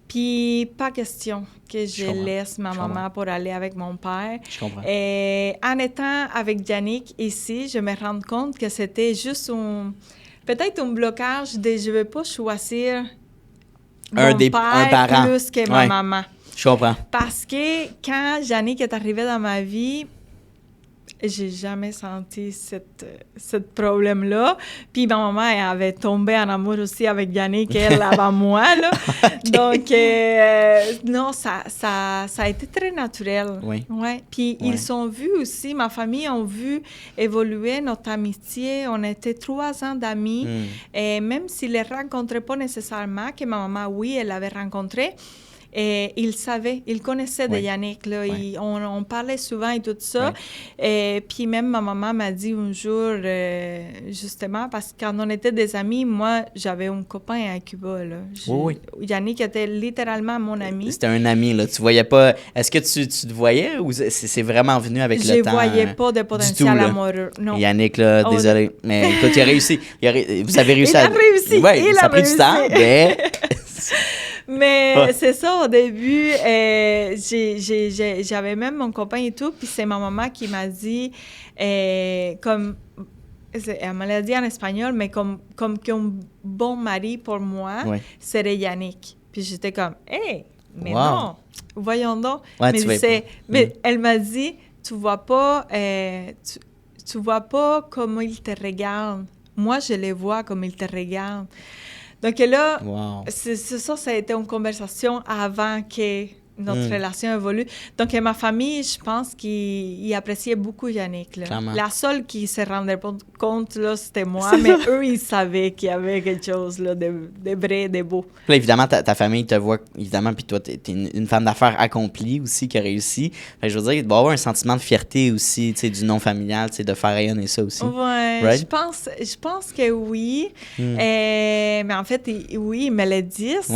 Puis pas question que je laisse ma maman pour aller avec mon père. Je comprends. Et en étant avec Yannick ici, je me rends compte que c'était juste peut-être un blocage de je ne veux pas choisir mon père plus que ma maman. Je comprends. Parce que quand Yannick est arrivé dans ma vie, j'ai jamais senti ce problème-là. Puis ma maman elle avait tombé en amour aussi avec Yannick, elle, avant moi, là. Okay. Donc, non, ça a été très naturel. Oui. Ouais. Puis ils ont vu aussi, ma famille a vu évoluer notre amitié. On était 3 ans d'amis. Et même s'ils ne les rencontraient pas nécessairement, que ma maman, oui, elle l'avait rencontré, et ils savaient, ils connaissaient de Yannick, là, on parlait souvent et tout ça. Et puis même ma maman m'a dit un jour, justement, parce que quand on était des amis, moi, j'avais un copain à Cuba, là. Yannick était littéralement mon ami. C'était un ami, là. Tu voyais pas... Est-ce que tu te voyais ou c'est vraiment venu avec le temps? Je voyais pas de potentiel amoureux, non. Yannick, là, désolé. Mais écoute, il a réussi. Vous avez réussi à... Il a réussi! Oui, ça a pris du temps, mais... Mais c'est ça, au début, j'avais même mon copain et tout, puis c'est ma maman qui m'a dit, elle me l'a dit en espagnol, mais comme qu'un bon mari pour moi serait Yannick. Puis j'étais comme, hey, mais non, voyons donc. Mais elle m'a dit, tu vois pas comment il te regarde. Moi, je les vois comme ils te regardent. Donc là, c'est ça a été une conversation avant que notre relation évolue. Donc ma famille, je pense qu'ils appréciaient beaucoup Yannick. Là. La seule qui se rendait pas compte, là, c'était moi, mais eux, ils savaient qu'il y avait quelque chose là, de vrai, de beau. Puis là, évidemment, ta famille te voit, évidemment, puis toi, t'es une femme d'affaires accomplie aussi, qui a réussi. Fait que je veux dire, il doit y avoir un sentiment de fierté aussi, tu sais, du non familial, tu sais, de faire rayonner ça aussi. Oui, right? je pense que oui. Mais en fait, oui, ils me le disent.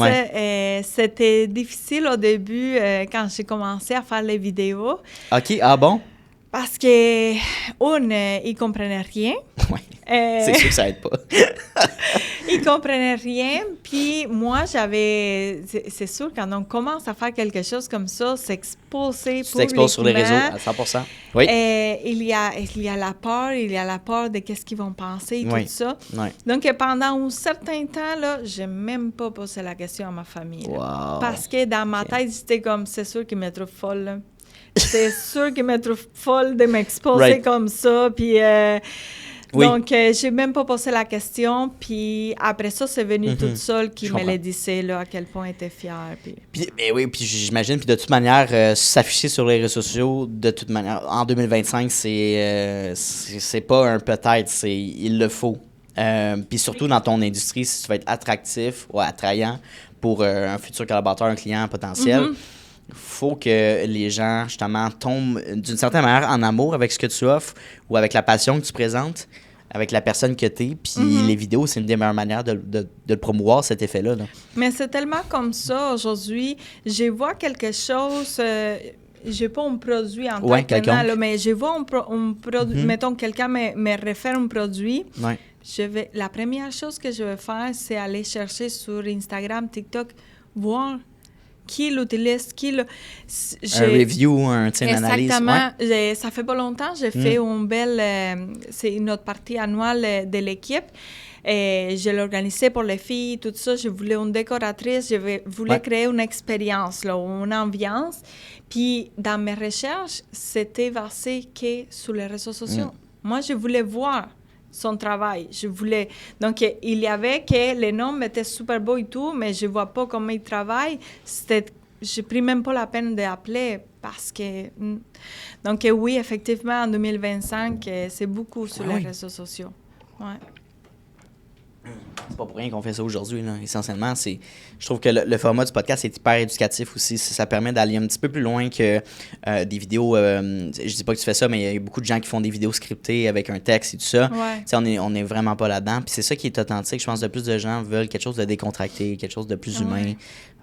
C'était difficile au début quand j'ai commencé à faire les vidéos. OK, ah bon? Parce que, ils comprenaient rien. Oui, c'est sûr que ça aide pas. Ils comprenaient rien, puis moi, c'est sûr, quand on commence à faire quelque chose comme ça, s'exposer publiquement... Tu t'exposes sur les réseaux à 100%. Oui. Il y a la peur de qu'est-ce qu'ils vont penser et tout ça. Oui. Donc, pendant un certain temps, là, j'ai même pas posé la question à ma famille. Wow. Parce que dans ma tête, c'était comme, c'est sûr qu'ils me trouvent folle, là. C'est sûr qu'ils me trouvent folle de m'exposer comme ça, puis... Donc, j'ai même pas posé la question, puis après ça, c'est venu toute seule qui me le disait, là, à quel point elle était fière. Puis j'imagine, puis de toute manière, s'afficher sur les réseaux sociaux, de toute manière, en 2025, c'est pas un peut-être, il le faut. Puis surtout dans ton industrie, si tu veux être attractif ou attrayant pour un futur collaborateur, un client potentiel, faut que les gens, justement, tombent d'une certaine manière en amour avec ce que tu offres ou avec la passion que tu présentes, avec la personne que tu es. Puis les vidéos, c'est une des meilleures manières de le promouvoir, cet effet-là. Là. Mais c'est tellement comme ça aujourd'hui. Je vois quelque chose... je n'ai pas un produit en tant que tel, là, mais je vois un produit. Mettons, quelqu'un me réfère un produit. Ouais. La première chose que je vais faire, c'est aller chercher sur Instagram, TikTok, voir qui l'utilise, un review, une analyse. Exactement. Ouais. Ça fait pas longtemps, j'ai fait une belle... c'est notre partie annuelle de l'équipe. Et je l'organisais pour les filles, tout ça. Je voulais une décoratrice, je voulais créer une expérience, là, une ambiance. Puis, dans mes recherches, c'était basé que sur les réseaux sociaux. Moi, je voulais voir son travail. Donc, il y avait que les noms étaient super beaux et tout, mais je ne vois pas comment il travaille. Je n'ai pris même pas la peine d'appeler parce que... Donc, oui, effectivement, en 2025, c'est beaucoup sur les réseaux sociaux. Ouais. C'est pas pour rien qu'on fait ça aujourd'hui, là. Essentiellement, je trouve que le format du podcast est hyper éducatif aussi. Ça permet d'aller un petit peu plus loin que des vidéos. Je dis pas que tu fais ça, mais il y a beaucoup de gens qui font des vidéos scriptées avec un texte et tout ça. Ouais. On est vraiment pas là-dedans. Puis c'est ça qui est authentique. Je pense que de plus de gens veulent quelque chose de décontracté, quelque chose de plus humain.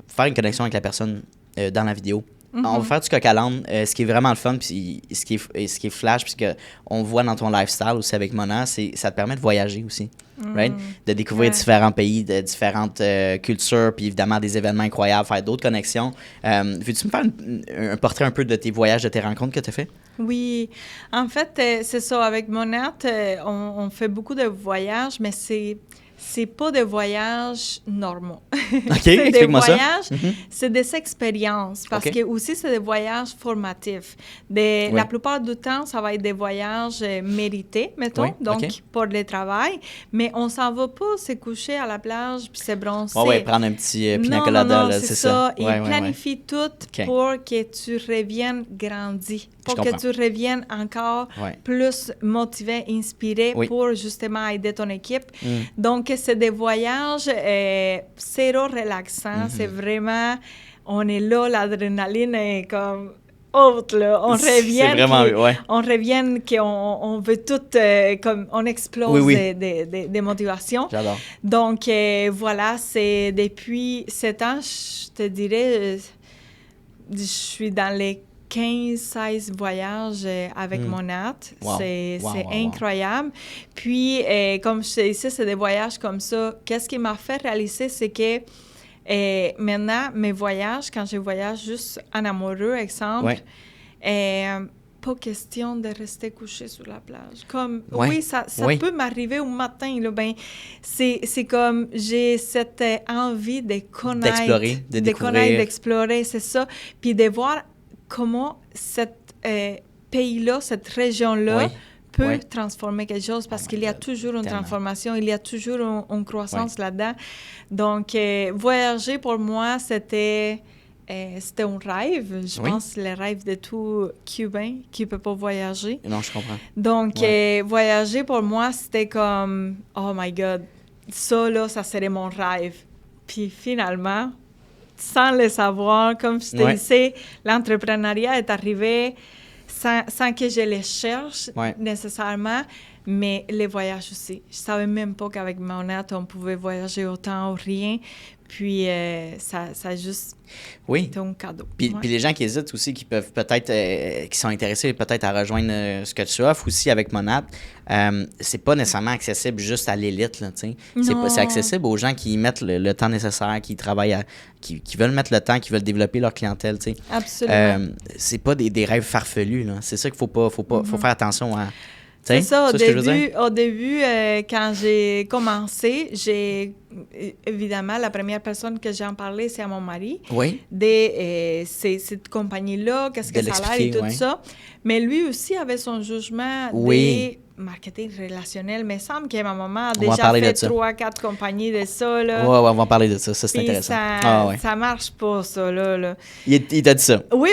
Faire une connexion avec la personne dans la vidéo. On va faire du coq à l'âne, ce qui est vraiment le fun, puis ce qui est flash, puisque on voit dans ton lifestyle aussi avec Mona, ça te permet de voyager aussi, right? De découvrir différents pays, de différentes cultures, puis évidemment des événements incroyables, faire d'autres connexions. Veux-tu me faire un portrait un peu de tes voyages, de tes rencontres que tu as fait? Oui, en fait, c'est ça. Avec Monette, on fait beaucoup de voyages, mais c'est pas des voyages normaux. OK, c'est explique-moi ça. C'est des expériences, parce que aussi, c'est des voyages formatifs. La plupart du temps, ça va être des voyages mérités, mettons, donc pour le travail, mais on s'en va pas se coucher à la plage puis se bronzer. Oui, prendre un petit pina colada, là, c'est ça. Ils planifient tout pour que tu reviennes grandi, pour que tu reviennes encore plus motivé, inspiré pour justement aider ton équipe. Donc, c'est des voyages zéro relaxants. C'est vraiment, on est là, l'adrénaline est comme haute, là. On revient qu'on veut tout, comme on explose des motivations. J'adore. Donc, voilà, c'est depuis 7 ans, je te dirais, je suis dans les 15-16 voyages avec mon hâte. C'est incroyable. Puis, comme je te disais, c'est des voyages comme ça. Qu'est-ce qui m'a fait réaliser, c'est que maintenant, mes voyages, quand je voyage juste en amoureux, exemple, pas question de rester couché sur la plage. Comme, ça peut m'arriver au matin. Là, ben, c'est comme j'ai cette envie de connaître, d'explorer, de découvrir. D'explorer, c'est ça. Puis de voir comment ce pays-là, cette région-là, peut transformer quelque chose, parce qu'il y a toujours une transformation, il y a toujours une croissance là-dedans. Donc, voyager, pour moi, c'était un rêve. Je pense que c'est le rêve de tout Cubain qui ne peut pas voyager. Non, je comprends. Donc, voyager, pour moi, c'était comme, oh my God, ça, là, ça serait mon rêve. Puis finalement, sans le savoir, comme je te disais, l'entrepreneuriat est arrivé sans que je le cherche nécessairement, mais les voyages aussi. Je ne savais même pas qu'avec mon aide, on pouvait voyager autant ou rien. Puis, ça juste été un cadeau. Puis les gens qui hésitent aussi, qui peuvent peut-être, qui sont intéressés peut-être à rejoindre ce que tu offres aussi avec Monat, c'est pas nécessairement accessible juste à l'élite, là, tu sais. C'est accessible aux gens qui mettent le temps nécessaire, qui travaillent, qui veulent mettre le temps, qui veulent développer leur clientèle, tu sais. Absolument. C'est pas des rêves farfelus, là. C'est ça qu'il faut faire attention à. C'est ça, au début, quand j'ai commencé, évidemment, la première personne que j'ai en parlé, c'est à mon mari. Oui. Cette compagnie-là, qu'est-ce que ça a l'air et tout ça. Mais lui aussi avait son jugement des marketing relationnel. Mais il semble que ma maman a déjà fait 3-4 compagnies de ça. Là. Oui, on va en parler de ça. Ça, c'est intéressant. Ça marche pas, ça. Là. Il t'a dit ça? Oui,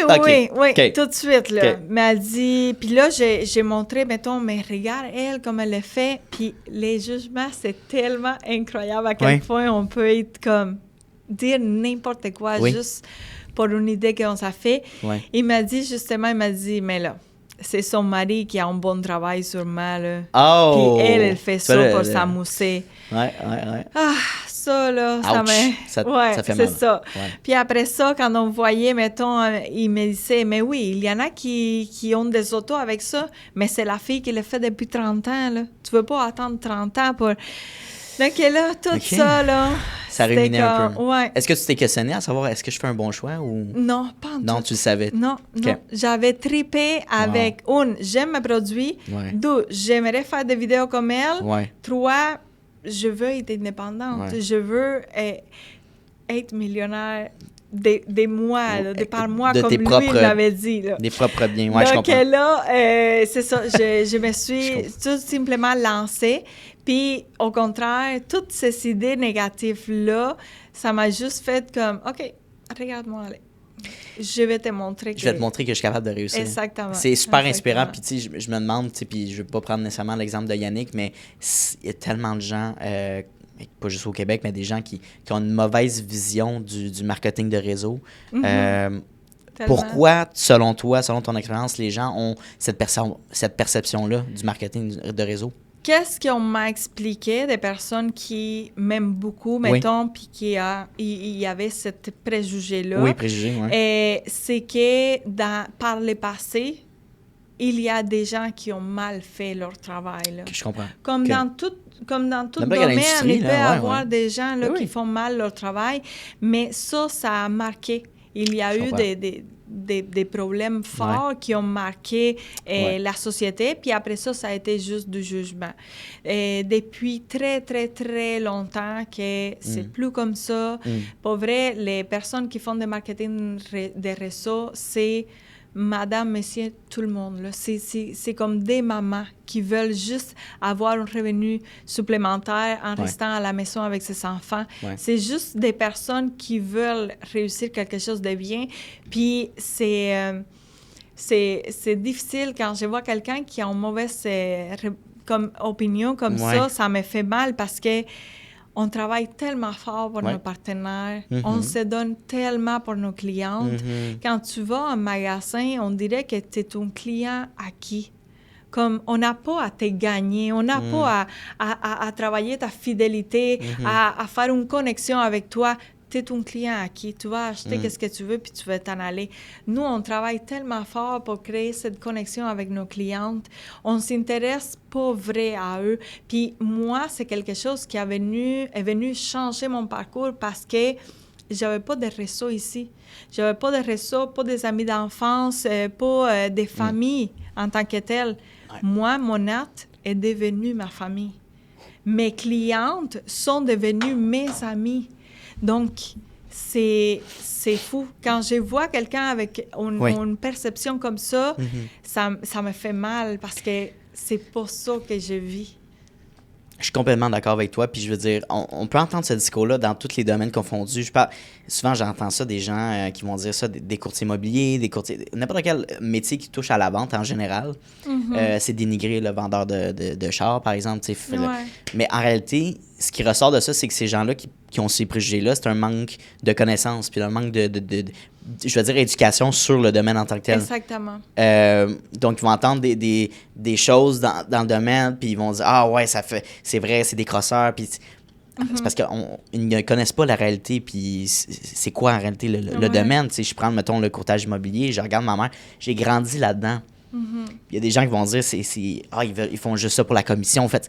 tout de suite. Là. Mais elle dit... Puis là, j'ai montré, mettons, mais regarde, elle, comme elle le fait. Puis les jugements, c'est tellement incroyable à quel point on peut être comme... dire n'importe quoi juste pour une idée qu'on s'est fait. Il m'a dit, mais là, c'est son mari qui a un bon travail sûrement, là. Oh! Puis elle fait ça pour s'amuser. Ouais. Ah, ça, là, ça fait mal. C'est ça. Ouais. Puis après ça, quand on voyait, mettons, il me disait, mais oui, il y en a qui ont des autos avec ça, mais c'est la fille qui le fait depuis 30 ans, là. Tu veux pas attendre 30 ans pour... Donc là, tout ça, là... Ça ruminait un peu. Ouais. Est-ce que tu t'es questionné à savoir est-ce que je fais un bon choix ou... Non, pas en tout. Non, tu le savais? Non. J'avais trippé avec... j'aime mes produits. 2, j'aimerais faire des vidéos comme elle. 3, je veux être indépendante. Je veux être millionnaire des mois, là, par mois, comme lui m'avait dit. Là. Des propres biens, je comprends. Donc là, c'est ça, je me suis tout simplement lancée. Puis, au contraire, toutes ces idées négatives-là, ça m'a juste fait comme, OK, regarde-moi aller. Je vais te montrer que... Je vais te montrer que je suis capable de réussir. Exactement. C'est super inspirant. Puis, tu sais, je me demande, tu sais, puis je ne veux pas prendre nécessairement l'exemple de Yannick, mais il y a tellement de gens... pas juste au Québec, mais des gens qui ont une mauvaise vision du marketing de réseau. Pourquoi, selon toi, selon ton expérience, les gens ont cette perception-là du marketing de réseau? Qu'est-ce qu'on m'a expliqué des personnes qui m'aiment beaucoup, mettons, puis il y avait ce préjugé-là? Oui, préjugé, oui. Et c'est que par le passé, il y a des gens qui ont mal fait leur travail. Là. Je comprends. Comme dans tout domaine, il peut y avoir des gens là, qui font mal leur travail, mais ça a marqué. Il y a eu des problèmes forts qui ont marqué la société. Puis après ça, ça a été juste du jugement. Et depuis très, très, très longtemps que c'est plus comme ça. Pour vrai, les personnes qui font du marketing des réseaux, c'est madame, monsieur, tout le monde. Là. C'est comme des mamans qui veulent juste avoir un revenu supplémentaire en restant à la maison avec ses enfants. C'est juste des personnes qui veulent réussir quelque chose de bien. Puis c'est difficile quand je vois quelqu'un qui a une mauvaise comme opinion comme ça me fait mal parce que on travaille tellement fort pour nos partenaires. On se donne tellement pour nos clientes. Quand tu vas en magasin, on dirait que tu es ton client acquis. Comme on n'a pas à te gagner, on n'a pas à travailler ta fidélité, à faire une connexion avec toi. Tu es ton client acquis. Tu vas acheter qu'est-ce que tu veux puis tu vas t'en aller. Nous, on travaille tellement fort pour créer cette connexion avec nos clientes. On s'intéresse pas vrai à eux. Puis moi, c'est quelque chose qui est venu changer mon parcours parce que j'avais pas de réseau ici. J'avais pas de réseau, pas des amis d'enfance, pas des familles en tant que telles. Moi, mon acte est devenu ma famille. Mes clientes sont devenues mes amies. Donc, c'est fou. Quand je vois quelqu'un avec une perception comme ça, ça me fait mal parce que c'est pas ça que je vis. Je suis complètement d'accord avec toi. Puis je veux dire, on peut entendre ce discours-là dans tous les domaines confondus. Souvent, j'entends ça des gens qui vont dire ça, des courtiers immobiliers, des courtiers, n'importe quel métier qui touche à la vente en général. C'est dénigrer le vendeur de chars, par exemple. Mais en réalité, ce qui ressort de ça, c'est que ces gens-là qui ont ces préjugés-là, c'est un manque de connaissances, puis un manque de je veux dire, éducation sur le domaine en tant que tel. Exactement. Donc, ils vont entendre des choses dans le domaine, puis ils vont dire « Ah ouais, c'est vrai, c'est des crosseurs. » Puis c'est parce qu'ils ne connaissent pas la réalité, puis c'est quoi en réalité le domaine. Je prends, mettons, le courtage immobilier, je regarde ma mère, j'ai grandi là-dedans. Il y a des gens qui vont dire ils font juste ça pour la commission. En fait,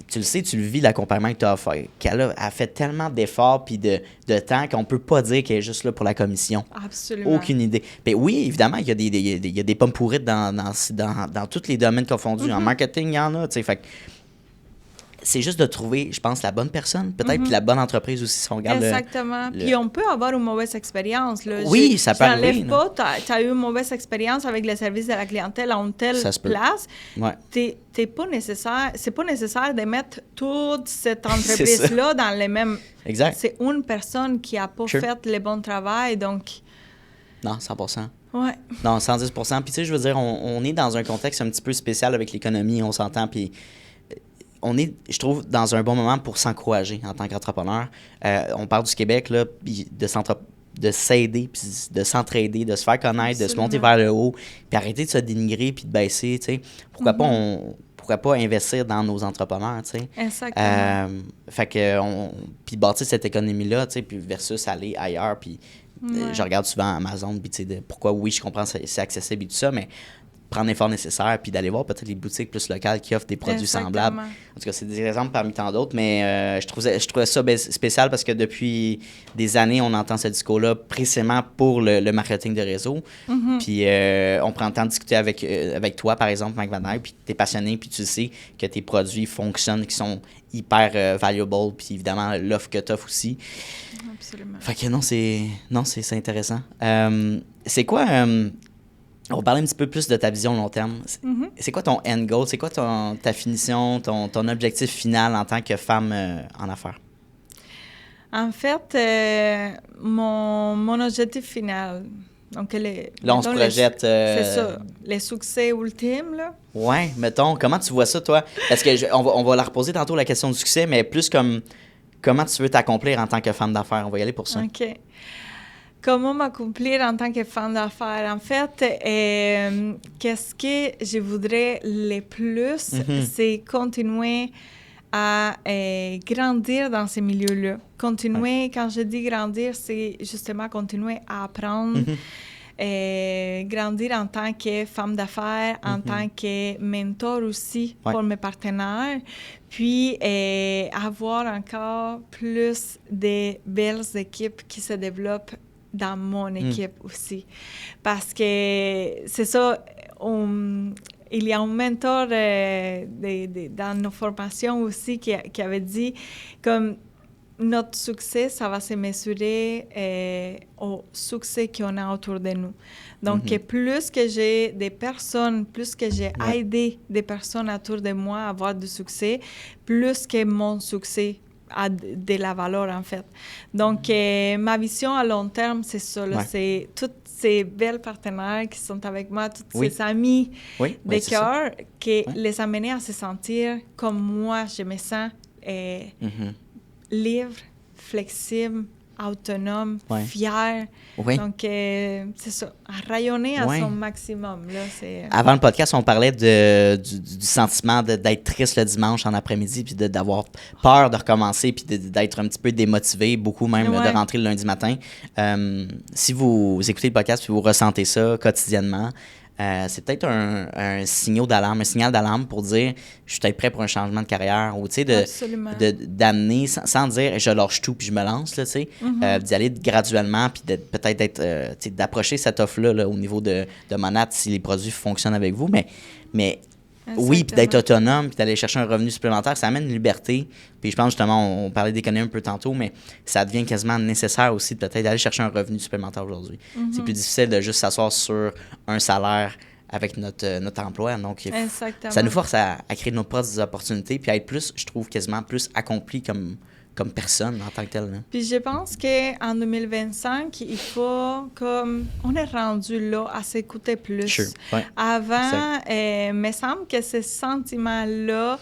tu le sais, tu le vis, l'accompagnement que tu as offert. Qu'elle a fait tellement d'efforts puis de temps qu'on peut pas dire qu'elle est juste là pour la commission. Absolument. Aucune idée. Ben oui, évidemment, il y a des pommes pourrites dans tous les domaines confondus. En marketing, il y en a. Fait que c'est juste de trouver, je pense, la bonne personne, peut-être, puis la bonne entreprise aussi, si on regarde. Exactement. Puis on peut avoir une mauvaise expérience. Là. Oui, ça peut arriver. Pas, tu as eu une mauvaise expérience avec le service de la clientèle à une telle place. T'es pas nécessaire, c'est pas nécessaire de mettre toute cette entreprise-là dans les mêmes... Exact. C'est une personne qui n'a pas fait le bon travail, donc... Non, 100%. Ouais. Non, 110%. Puis tu sais, je veux dire, on est dans un contexte un petit peu spécial avec l'économie, on s'entend, puis... On est, je trouve, dans un bon moment pour s'encourager en tant qu'entrepreneur. On parle du Québec, là, de s'aider, puis de s'entraider, de se faire connaître, Absolument. de se monter vers le haut, puis arrêter de se dénigrer, puis de baisser, tu sais. Pourquoi pas investir dans nos entrepreneurs, tu sais. Exactement. Fait que, puis bâtir cette économie-là, tu sais, puis versus aller ailleurs, puis je regarde souvent Amazon, puis tu sais, pourquoi, oui, je comprends, c'est accessible et tout ça, mais prendre l'effort nécessaire, puis d'aller voir peut-être les boutiques plus locales qui offrent des produits semblables. En tout cas, c'est des exemples parmi tant d'autres, mais je trouvais ça spécial parce que depuis des années, on entend ce discours-là précisément pour le marketing de réseau. Puis on prend le temps de discuter avec toi, par exemple, Mike Van Eyck, puis tu es passionné, puis tu sais que tes produits fonctionnent, qui sont hyper valuable, puis évidemment, l'offre que tu offres aussi. Absolument. Fait que c'est intéressant. C'est quoi... on va parler un petit peu plus de ta vision long terme. C'est quoi ton end goal? C'est quoi ta finition, ton objectif final en tant que femme en affaires? En fait, mon objectif final, donc là, on se projette... c'est ça, les succès ultimes, là. Ouais, mettons, comment tu vois ça, toi? Parce que on va la reposer tantôt, la question du succès, mais plus comme comment tu veux t'accomplir en tant que femme d'affaires. On va y aller pour ça. OK. Comment m'accomplir en tant que femme d'affaires? En fait, qu'est-ce que je voudrais le plus, c'est continuer à grandir dans ces milieux-là. Continuer, quand je dis grandir, c'est justement continuer à apprendre, grandir en tant que femme d'affaires, en tant que mentor aussi pour mes partenaires, puis avoir encore plus de belles équipes qui se développent dans mon équipe aussi. Parce que c'est ça, il y a un mentor dans nos formations aussi qui avait dit comme notre succès, ça va se mesurer au succès qu'on a autour de nous. Donc, plus que j'ai des personnes, plus que j'ai aidé des personnes autour de moi à avoir du succès, plus que mon succès a de la valeur, en fait. Donc, ma vision à long terme, c'est ça. Là, c'est tous ces belles partenaires qui sont avec moi, tous ces amis de cœur, les amener à se sentir comme moi, je me sens libre, flexible, autonome, fier. Donc, c'est ça, à rayonner à son maximum. Là, Avant le podcast, on parlait du sentiment d'être triste le dimanche en après-midi, puis d'avoir peur de recommencer, puis d'être un petit peu démotivé, beaucoup même de rentrer le lundi matin. Si vous écoutez le podcast puis vous ressentez ça quotidiennement, c'est peut-être un signal d'alarme pour dire je suis peut-être prêt pour un changement de carrière ou tu sais d'amener sans dire je lâche tout puis je me lance là, tu sais, d'y aller graduellement puis peut-être d'approcher cette offre là, au niveau de Monat si les produits fonctionnent avec vous, mais oui, puis d'être autonome, puis d'aller chercher un revenu supplémentaire, ça amène une liberté. Puis je pense justement, on parlait d'économie un peu tantôt, mais ça devient quasiment nécessaire aussi peut-être d'aller chercher un revenu supplémentaire aujourd'hui. C'est plus difficile de juste s'asseoir sur un salaire avec notre emploi. Donc, ça nous force à créer nos propres opportunités, puis à être plus, je trouve, quasiment plus accompli comme personne en tant que telle. Là. Puis je pense qu'en 2025, il faut on est rendu là à s'écouter plus. Sure. Ouais. Avant, il me semble que ce sentiment-là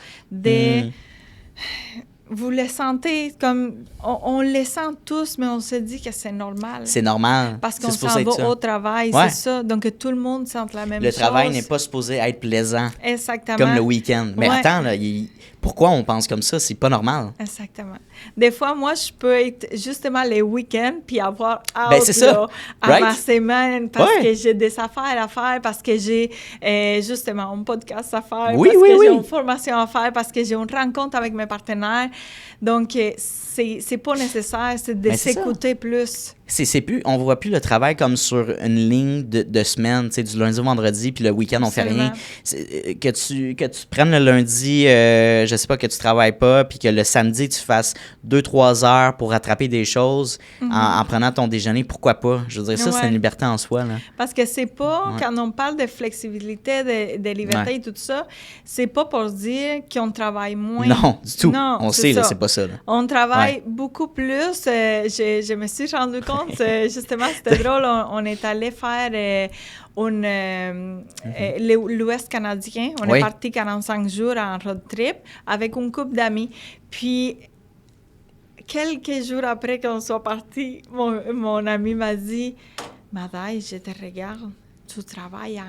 vous le sentez comme... On le sent tous, mais on se dit que c'est normal. C'est normal. Parce qu'on s'en va au travail, c'est ça. Donc, tout le monde sent la même chose. Le travail n'est pas supposé être plaisant. Exactement. Comme le week-end. Mais attends, là, pourquoi on pense comme ça? C'est pas normal. Exactement. Des fois, moi, je peux être justement les week-ends puis avoir ma semaine parce que j'ai des affaires à faire, parce que j'ai justement un podcast à faire, parce que j'ai une formation à faire, parce que j'ai une rencontre avec mes partenaires. Donc, c'est pas nécessaire, c'est de s'écouter plus. C'est plus, on voit plus le travail comme sur une ligne de semaine, tu sais, du lundi au vendredi, puis le week-end, on fait rien. Que tu prennes le lundi, je sais pas, que tu travailles pas, puis que le samedi, tu fasses 2-3 heures pour rattraper des choses en prenant ton déjeuner, pourquoi pas? Je veux dire, ça, c'est une liberté en soi. Là. Parce que c'est pas, quand on parle de flexibilité, de liberté et tout ça, c'est pas pour dire qu'on travaille moins. Non, du tout. Non, on sait, là, c'est pas ça. Là. On travaille beaucoup plus. Je me suis rendu compte, justement, c'était drôle, on est allé faire l'Ouest canadien. On est parti 45 jours en road trip avec une couple d'amis. Puis, quelques jours après qu'on soit parti, mon ami m'a dit « Madaï, je te regarde, tu travailles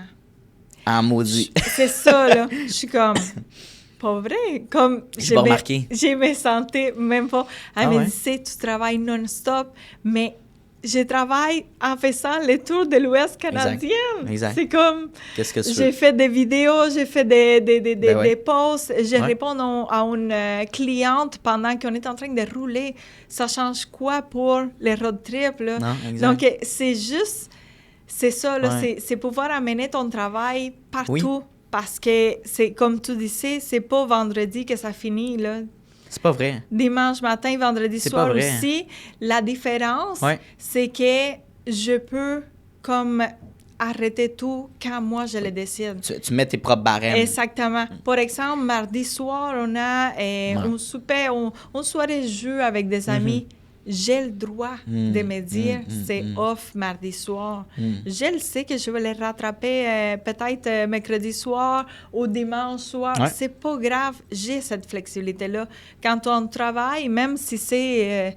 en maudit. » C'est ça, là. Je suis comme... Pas vrai. Comme je me sentais même pas. Elle me disait, tu travailles non-stop, mais je travaille en faisant le tour de l'Ouest canadien. Exact. C'est comme... Qu'est-ce que tu j'ai fait des vidéos, j'ai fait des posts, je réponds à une cliente pendant qu'on est en train de rouler. Ça change quoi pour les road trips, là? Non, exact. Donc, c'est juste... C'est ça, là. C'est pouvoir amener ton travail partout. Parce que, c'est comme tu disais, c'est pas vendredi que ça finit, là. C'est pas vrai. Dimanche matin, vendredi soir aussi. La différence, c'est que je peux comme arrêter tout quand moi je le décide. Tu mets tes propres barèmes. Exactement. Par exemple, mardi soir, on a un souper, une soirée jeu avec des amis. J'ai le droit de me dire c'est off mardi soir. Je le sais que je vais les rattraper peut-être mercredi soir ou dimanche soir. C'est pas grave. J'ai cette flexibilité-là. Quand on travaille, même si c'est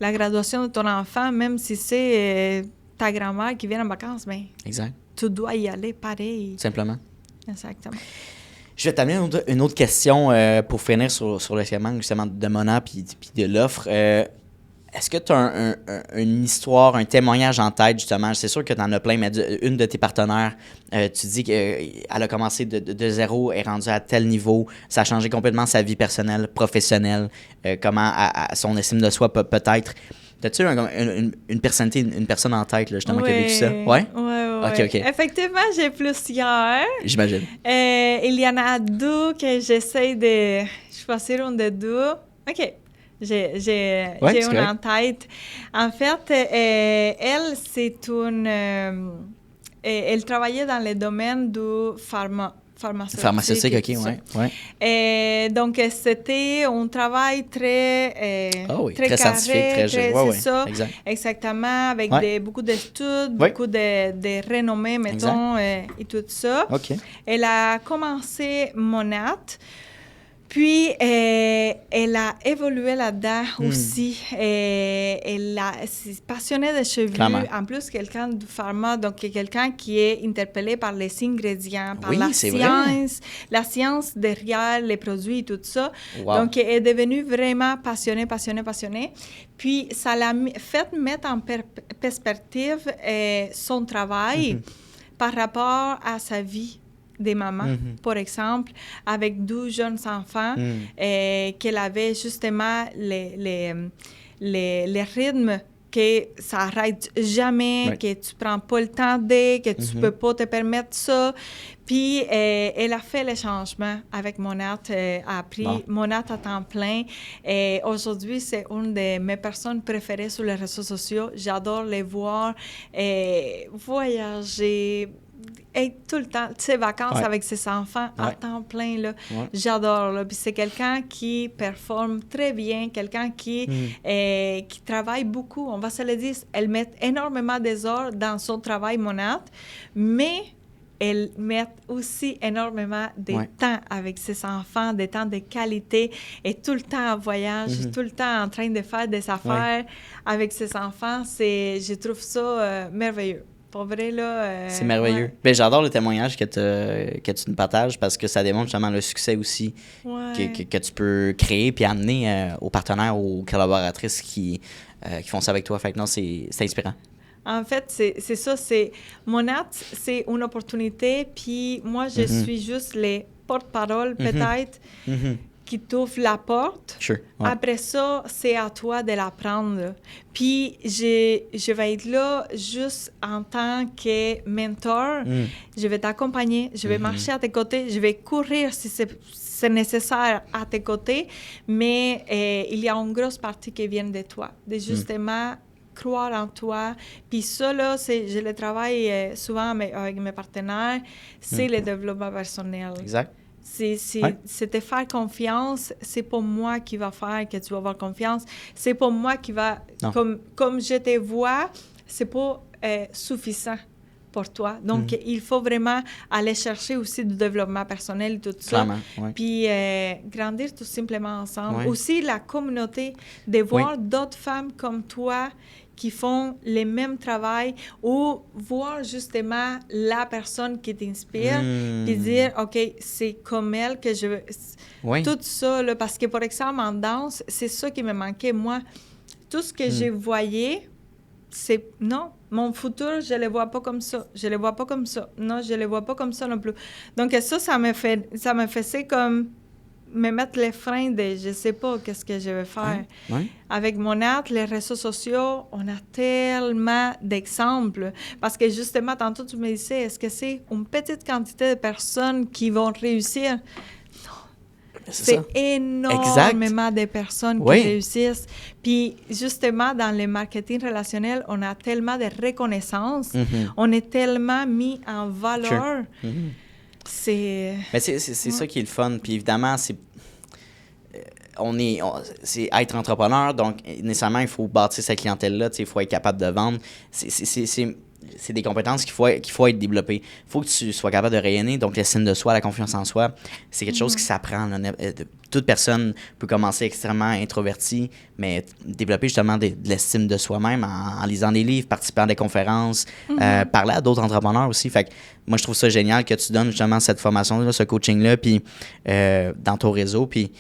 la graduation de ton enfant, même si c'est ta grand-mère qui vient en vacances, mais tu dois y aller pareil. Simplement. Exactement. Je vais t'amener une autre question pour finir sur le segment justement de Mona puis de l'offre. Est-ce que tu as une histoire, un témoignage en tête, justement? C'est sûr que tu en as plein, mais une de tes partenaires, tu dis qu'elle a commencé de zéro, est rendue à tel niveau, ça a changé complètement sa vie personnelle, professionnelle, comment son estime de soi peut-être. T'as-tu une personnalité, une personne en tête, là, justement, qui a vécu ça? Ouais? Oui. OK. Effectivement, j'ai plusieurs. J'imagine. Il y en a deux que j'essaie de choisir une des deux. OK. J'ai une en tête. En fait, elle, c'est une... elle travaillait dans le domaine du pharmaceutique, OK, ouais. Donc, c'était un travail très, très carré, scientifique, c'est ça, exact. Exactement, avec beaucoup d'études, beaucoup de renommées, mettons, et tout ça. OK. Elle a commencé Monat. Puis, elle a évolué là-dedans aussi. Elle s'est passionnée de cheveux. Clairement. En plus, quelqu'un du pharma, donc quelqu'un qui est interpellé par les ingrédients, par la science derrière les produits et tout ça. Wow. Donc, elle est devenue vraiment passionnée. Puis, ça l'a fait mettre en perspective son travail par rapport à sa vie des mamans, par exemple, avec 12 jeunes enfants, qu'elle avait justement les rythmes que ça n'arrête jamais, que tu ne prends pas le temps que tu ne peux pas te permettre ça. Puis, elle a fait le changement avec Monat, a pris Monat à temps plein. Et aujourd'hui, c'est une de mes personnes préférées sur les réseaux sociaux. J'adore les voir voyager, et tout le temps, tu sais, vacances avec ses enfants à temps plein, là. J'adore, là. Puis c'est quelqu'un qui performe très bien, quelqu'un qui travaille beaucoup. On va se le dire, elle met énormément d'heures dans son travail Monat, mais elle met aussi énormément de temps avec ses enfants, des temps de qualité, et tout le temps en voyage, tout le temps en train de faire des affaires avec ses enfants. Je trouve ça merveilleux. Pour vrai, là... c'est merveilleux. Ben, j'adore le témoignage que tu nous partages parce que ça démontre justement le succès aussi que tu peux créer puis amener aux partenaires, aux collaboratrices qui font ça avec toi. Fait que non, c'est inspirant. En fait, c'est ça. Monat, c'est une opportunité, puis moi, je suis juste les porte-parole, peut-être, qui t'ouvre la porte. Sure. Après ça, c'est à toi de la prendre. Puis, je vais être là juste en tant que mentor. Je vais t'accompagner, je vais marcher à tes côtés, je vais courir si c'est nécessaire à tes côtés, mais il y a une grosse partie qui vient de toi, de justement croire en toi. Puis ça, là, je le travaille souvent avec mes partenaires, c'est le développement personnel. Exact. C'est te faire confiance. C'est pas moi qui va faire que tu vas avoir confiance. C'est pas moi qui va... Comme je te vois, c'est pas suffisant pour toi. Donc, il faut vraiment aller chercher aussi du développement personnel et tout ça. Puis, grandir tout simplement ensemble. Aussi, la communauté, de voir d'autres femmes comme toi qui font le même travail ou voir justement la personne qui t'inspire puis dire, OK, c'est comme elle que je veux. Tout ça, là, parce que, par exemple, en danse, c'est ça qui me manquait. Moi, tout ce que je voyais, c'est non, mon futur, je le vois pas comme ça. Je le vois pas comme ça. Non, je le vois pas comme ça non plus. Donc, ça me faisait comme me mettre les freins de je sais pas qu'est-ce que je vais faire. Avec Monat, les réseaux sociaux, on a tellement d'exemples. Parce que justement, tantôt, tu me disais, est-ce que c'est une petite quantité de personnes qui vont réussir? Non. C'est énormément de personnes qui réussissent. Puis, justement, dans le marketing relationnel, on a tellement de reconnaissance. On est tellement mis en valeur. Mais c'est ça qui est le fun. Puis évidemment, c'est être entrepreneur, donc nécessairement, il faut bâtir sa clientèle-là, il faut être capable de vendre. C'est des compétences qu'il faut être développées. Il faut que tu sois capable de rayonner. Donc, l'estime de soi, la confiance en soi, c'est quelque chose qui s'apprend. Toute personne peut commencer extrêmement introvertie, mais développer justement de l'estime de soi-même en lisant des livres, participant à des conférences, parler à d'autres entrepreneurs aussi. Fait que moi, je trouve ça génial que tu donnes justement cette formation-là, ce coaching-là, puis dans ton réseau. Puis,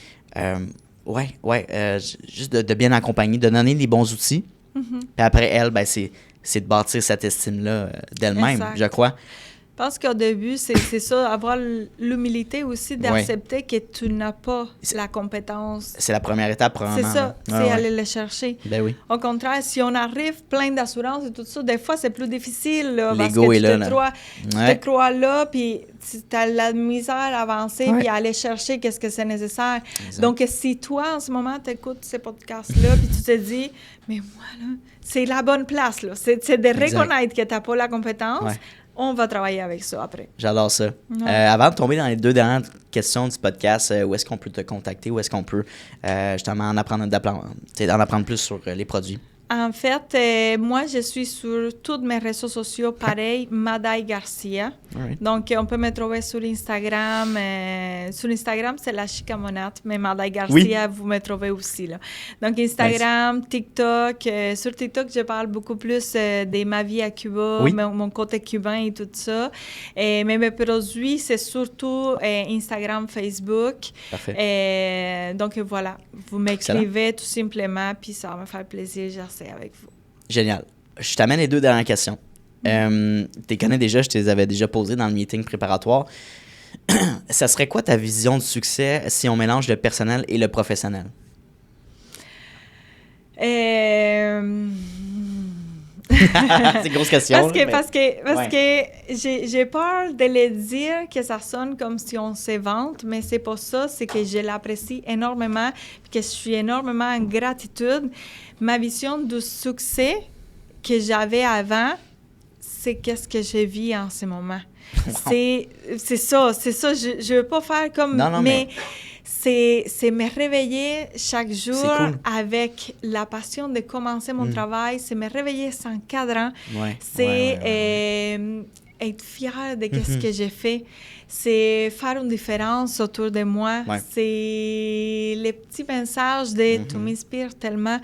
juste de bien accompagner, de donner les bons outils. Puis après, elle, c'est de bâtir cette estime-là d'elle-même, je crois. pense qu'au début, c'est ça, avoir l'humilité aussi d'accepter que tu n'as pas la compétence. C'est la première étape, probablement. C'est ça, c'est aller le chercher. Ben oui. Au contraire, si on arrive plein d'assurance et tout ça, des fois, c'est plus difficile. Là, l'ego est là. Tu te crois là, puis tu as la misère à avancer, puis à aller chercher qu'est-ce que c'est nécessaire. Exact. Donc, si toi, en ce moment, tu écoutes ces podcasts-là, puis tu te dis, mais moi, là, c'est la bonne place. Là. C'est de reconnaître que tu n'as pas la compétence. Ouais. On va travailler avec ça après. J'adore ça. Ouais. Avant de tomber dans les 2 dernières questions du podcast, où est-ce qu'on peut te contacter? Où est-ce qu'on peut justement en apprendre plus sur les produits? En fait, moi, je suis sur tous mes réseaux sociaux, pareil, Madaï Garcia. Right. Donc, on peut me trouver sur Instagram. Sur Instagram, c'est la Chicamonate, mais Madaï Garcia, vous me trouvez aussi. Là. Donc, Instagram, nice. TikTok. Sur TikTok, je parle beaucoup plus de ma vie à Cuba, mon côté cubain et tout ça. Mais mes produits, c'est surtout Instagram, Facebook. Parfait. Donc, voilà, vous m'écrivez tout simplement, puis ça va me faire plaisir, avec vous. Génial. Je t'amène les 2 dernières questions. Tu les connais déjà, je te les avais déjà posées dans le meeting préparatoire. Ça serait quoi ta vision du succès si on mélange le personnel et le professionnel? C'est une grosse question. Parce que j'ai peur de le dire que ça sonne comme si on se vante, mais c'est pas ça, c'est que je l'apprécie énormément, que je suis énormément en gratitude. Ma vision du succès que j'avais avant, c'est qu'est-ce que je vis en ce moment. C'est ça. Je veux pas faire comme... Non, mais c'est me réveiller chaque jour avec la passion de commencer mon travail. C'est me réveiller sans cadran. C'est être fière de ce que j'ai fait. C'est faire une différence autour de moi. C'est les petits messages de « tu m'inspires tellement ».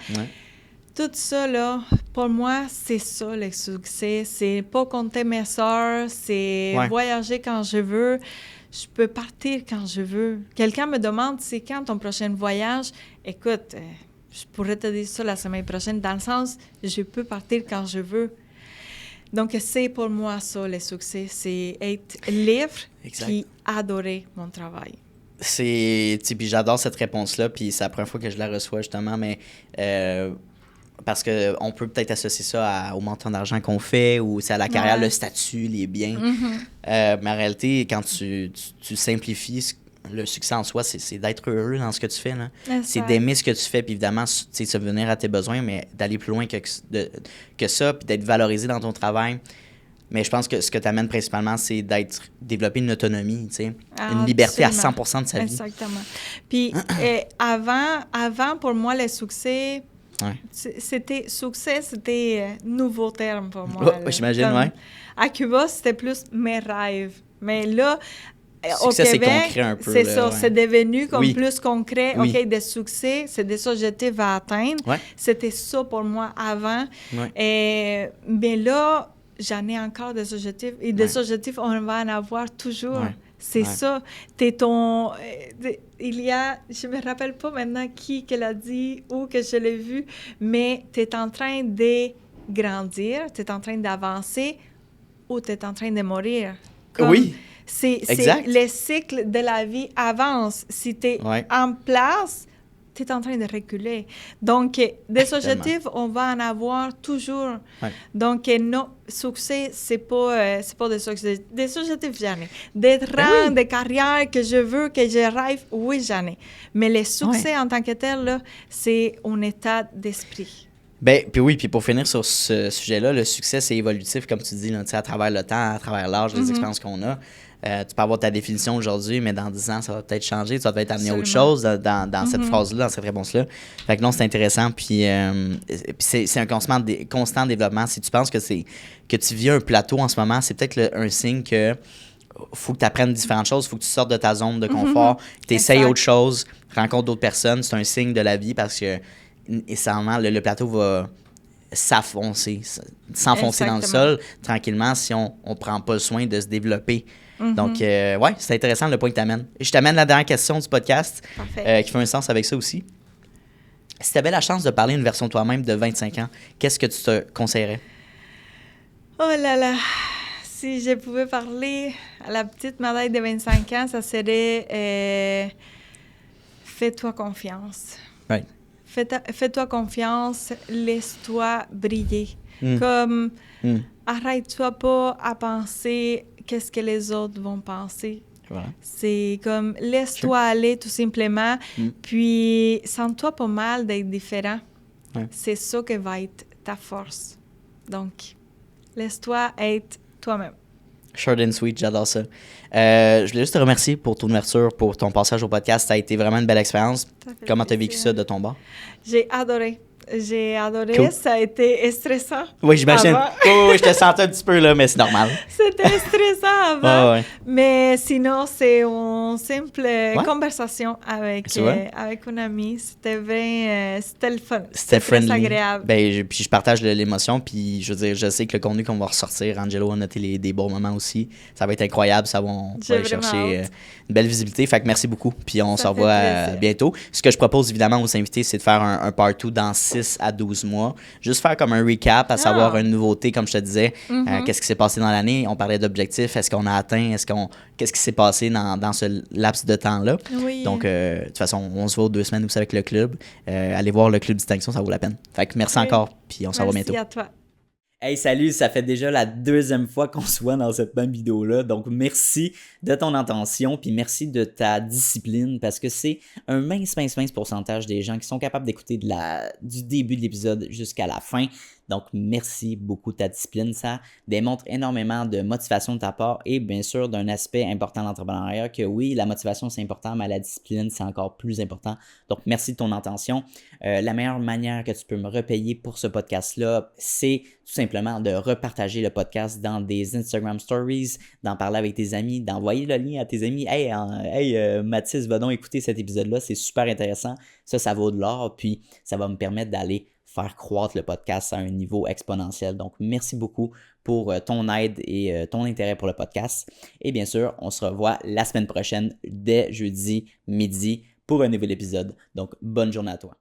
Tout ça, là, pour moi, c'est ça le succès. C'est pas compter mes heures, c'est voyager quand je veux. Je peux partir quand je veux. Quelqu'un me demande, c'est quand ton prochain voyage? Écoute, je pourrais te dire ça la semaine prochaine, dans le sens, je peux partir quand je veux. Donc, c'est pour moi ça, le succès. C'est être libre et adorer mon travail. Puis j'adore cette réponse-là, puis c'est la première fois que je la reçois, justement, mais... parce qu'on peut peut-être associer ça au montant d'argent qu'on fait ou à la carrière, le statut, les biens. Mais en réalité, quand tu simplifies, le succès en soi, c'est d'être heureux dans ce que tu fais. Là. C'est d'aimer ce que tu fais, puis évidemment, subvenir à tes besoins, mais d'aller plus loin que ça, puis d'être valorisé dans ton travail. Mais je pense que ce que tu amènes principalement, c'est développer une autonomie, une liberté absolument. À 100% de sa vie. Exactement. Puis avant, pour moi, le succès... C'était nouveau terme pour moi. J'imagine, À Cuba, c'était plus mes rêves. Mais là, au succès, Québec, c'est concret un peu. C'est ça, c'est devenu comme plus concret. Oui. OK, des succès, c'est des objectifs à atteindre. C'était ça pour moi avant. Mais là, j'en ai encore des objectifs. Et des objectifs, on va en avoir toujours. C'est ça. Il y a, je me rappelle pas maintenant qui l'a dit ou que je l'ai vu, mais tu es en train de grandir, tu es en train d'avancer ou tu es en train de mourir. C'est le cycle de la vie avance. Si tu es en place, tu es en train de reculer. Donc, des objectifs, on va en avoir toujours. Donc, non, succès, c'est pas des succès. Des objectifs, j'en ai. Des rangs, des carrières que je veux, que je rêve, oui, j'en ai. Mais le succès en tant que tel, là, c'est un état d'esprit. Puis pour finir sur ce sujet-là, le succès, c'est évolutif, comme tu dis, là, à travers le temps, à travers l'âge, les expériences qu'on a. Tu peux avoir ta définition aujourd'hui, mais dans 10 ans, ça va peut-être changer. Tu vas peut-être amener autre chose dans cette phrase-là, dans cette réponse-là. Fait que non, c'est intéressant. Puis c'est un constant développement. Si tu penses que tu vis un plateau en ce moment, c'est peut-être un signe que faut que tu apprennes différentes choses, il faut que tu sortes de ta zone de confort, que tu essayes autre chose, rencontres d'autres personnes. C'est un signe de la vie parce que nécessairement, le plateau va s'enfoncer dans le sol tranquillement si on ne prend pas le soin de se développer. Donc, c'est intéressant le point que tu amènes. Je t'amène la dernière question du podcast qui fait un sens avec ça aussi. Si tu avais la chance de parler une version de toi-même de 25 ans, qu'est-ce que tu te conseillerais? Oh là là! Si je pouvais parler à la petite Madaille de 25 ans, ça serait fais-toi confiance. Right. Fais-toi confiance, laisse-toi briller. Mm. Comme, Mm. arrête-toi pas à penser qu'est-ce que les autres vont penser. Voilà. C'est comme, laisse-toi aller tout simplement, puis sens-toi pas mal d'être différent. Ouais. C'est ça qui va être ta force. Donc, laisse-toi être toi-même. Short and sweet, j'adore ça. Je voulais juste te remercier pour ton ouverture, pour ton passage au podcast. Ça a été vraiment une belle expérience. Comment tu as vécu ça de ton bord? J'ai adoré. Cool. Ça a été stressant. Oui, j'imagine. Oui, je te sentais un petit peu là, mais c'est normal. C'était stressant avant. Ouais. Mais sinon, c'est une simple conversation avec une amie. C'était le fun. C'était friendly. Très agréable. Puis je partage l'émotion. Puis je veux dire, je sais que le contenu qu'on va ressortir, Angelo a noté des bons moments aussi. Ça va être incroyable. Ça va aller chercher une belle visibilité. Fait que merci beaucoup. Puis on se revoit bientôt. Ce que je propose évidemment aux invités, c'est de faire un part 2 dans 6 à 12 mois. Juste faire comme un recap, à savoir une nouveauté, comme je te disais. Qu'est-ce qui s'est passé dans l'année? On parlait d'objectifs. Est-ce qu'on a atteint? Qu'est-ce qui s'est passé dans ce laps de temps-là? Oui. Donc, de toute façon, on se voit 2 semaines aussi avec le club. Allez voir le club Distinction, ça vaut la peine. Fait que merci encore, puis on se revoit bientôt. Merci à toi. Hey, salut, ça fait déjà la 2e fois qu'on se voit dans cette même vidéo-là. Donc, merci de ton attention, puis merci de ta discipline, parce que c'est un mince pourcentage des gens qui sont capables d'écouter du début de l'épisode jusqu'à la fin. Donc, merci beaucoup de ta discipline. Ça démontre énormément de motivation de ta part et bien sûr d'un aspect important de l'entrepreneuriat que oui, la motivation c'est important, mais la discipline c'est encore plus important. Donc, merci de ton attention. La meilleure manière que tu peux me repayer pour ce podcast-là, c'est tout simplement de repartager le podcast dans des Instagram Stories, d'en parler avec tes amis, d'envoyer le lien à tes amis. Hey, Mathis, va donc écouter cet épisode-là, c'est super intéressant. Ça vaut de l'or, puis ça va me permettre d'aller faire croître le podcast à un niveau exponentiel. Donc, merci beaucoup pour ton aide et ton intérêt pour le podcast. Et bien sûr, on se revoit la semaine prochaine dès jeudi midi pour un nouvel épisode. Donc, bonne journée à toi.